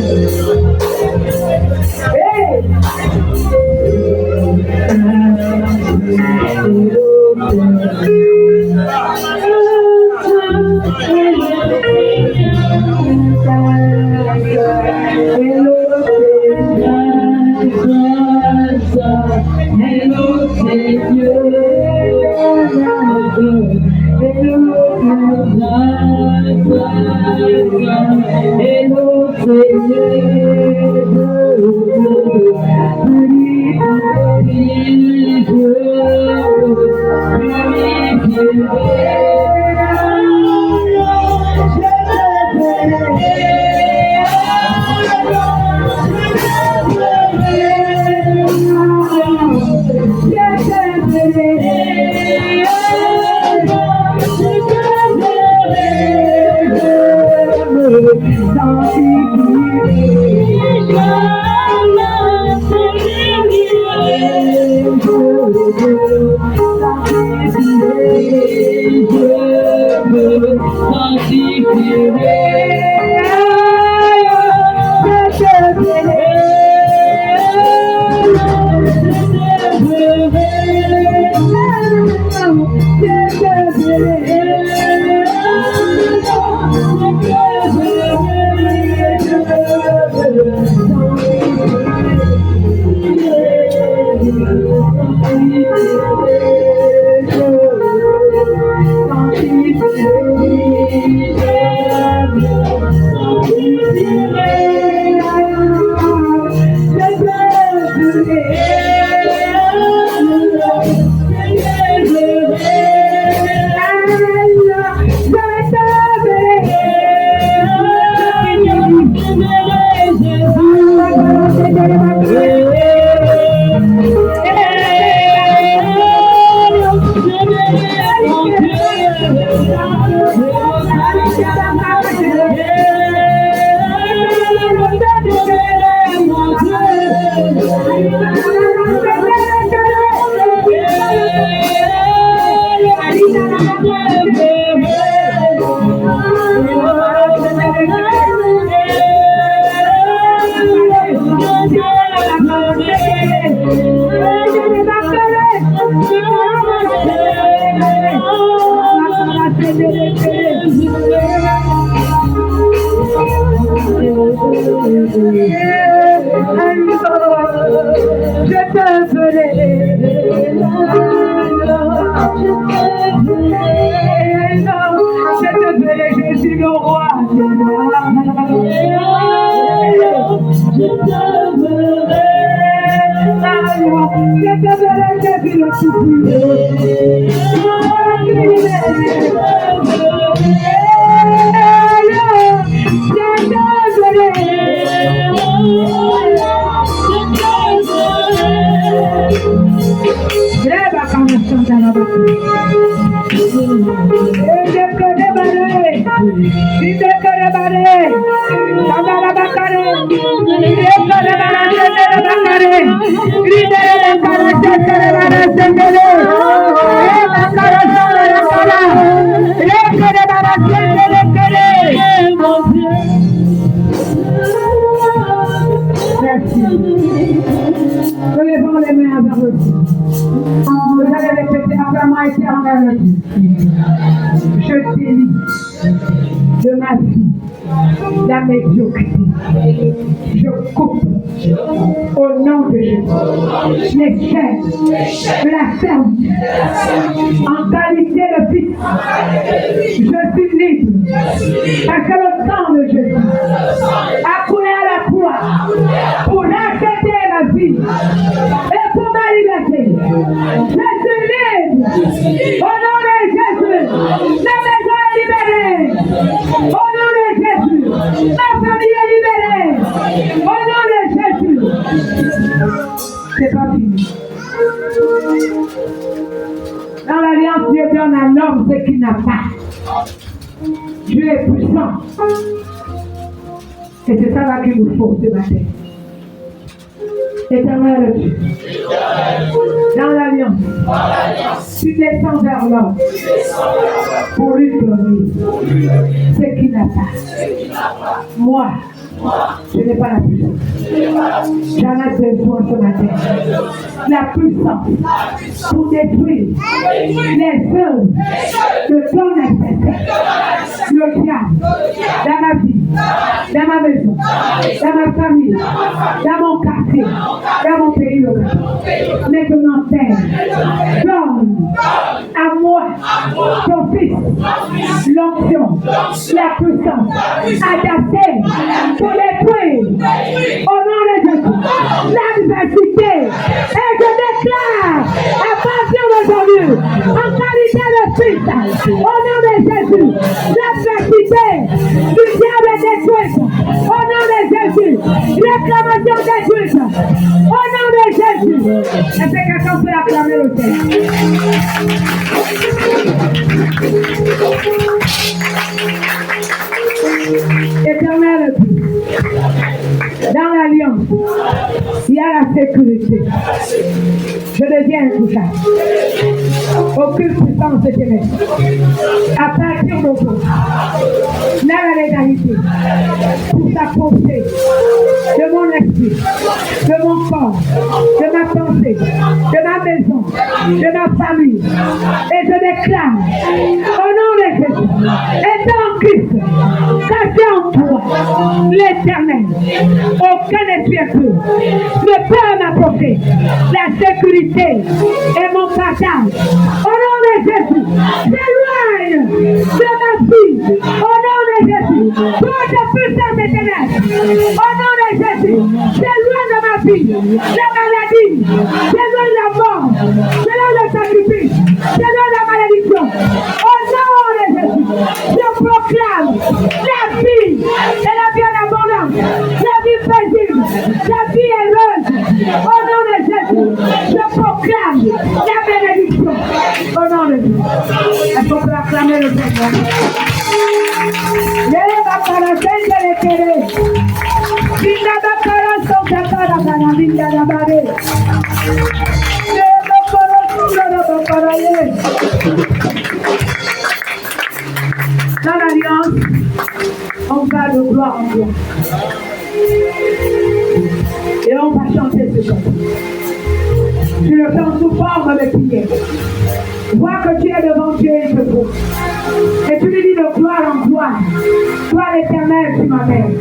Hey! Hello, Seigneur. et nos Relevons les mains vers le ciel. Vous allez répéter après moi, éternel. Je délie de ma vie la médiocrité. Je coupe au nom de Jésus les chaînes de la ferme. En qualité de fils, je suis libre. Parce que le sang de Jésus a coulé à la croix pour racheter ma vie et pour ma liberté. Je suis libre. Au nom de Jésus, la maison est libérée. Au nom de Jésus, ma famille est libérée. Au nom de Jésus. C'est pas fini. Dans l'alliance, Dieu donne à l'homme ce qu'il n'a pas. Dieu est puissant. Et c'est ça là qu'il nous faut ce matin. Éternel Dieu, dans l'alliance, tu descends vers l'homme pour lui donner ce qu'il n'a pas. Moi, je n'ai pas la puissance. J'en ai besoin ce matin. La puissance pour détruire les œuvres de ton adversaire, le diable, dans ma vie, dans ma maison, dans ma famille, dans mon quartier, dans mon pays local. Maintenant, Père, donne à moi, ton fils, l'onction, la puissance adaptée pour détruire au nom de Jésus l'adversité. Et je déclare à partir d'aujourd'hui, en qualité de fils, au nom de Jésus, l'adversité du diable est détruite. Au nom de Jésus, réclamation détruite. Au nom de Jésus. Est-ce que quelqu'un peut acclamer le Seigneur? Éternel Dieu, dans l'alliance, il y a la sécurité. Je deviens intouchable. Aucune puissance de ténèbres. À partir d'aujourd'hui, dans la légalité, pour s'approcher de mon esprit, de mon corps, de ma pensée, de ma maison, de ma famille. Et je déclare, au nom de Jésus, étant en Christ, caché en toi, l'Éternel, aucun esprit impur ne peut m'apporter la sécurité et mon partage. Au nom de Jésus, s'éloigne de ma fille. Au nom de Jésus, toute puissance éternelle. Au nom de Jésus, s'éloigne de ma fille. La maladie, s'éloigne de la mort, s'éloigne le sacrifice, s'éloigne de la malédiction. Au nom de Jésus, je proclame la vie et la vie en abondance, la vie paisible, la vie heureuse. Au nom de Jésus, je proclame la bénédiction. Au nom de Jésus, il faut proclamer le Seigneur. Dans l'alliance, on va de gloire en gloire. Et on va chanter ce chant. Tu le fais en sous forme de prière. Vois que tu es devant Dieu et te pose. Et tu lui dis de gloire en gloire. Toi l'Éternel, tu m'amènes.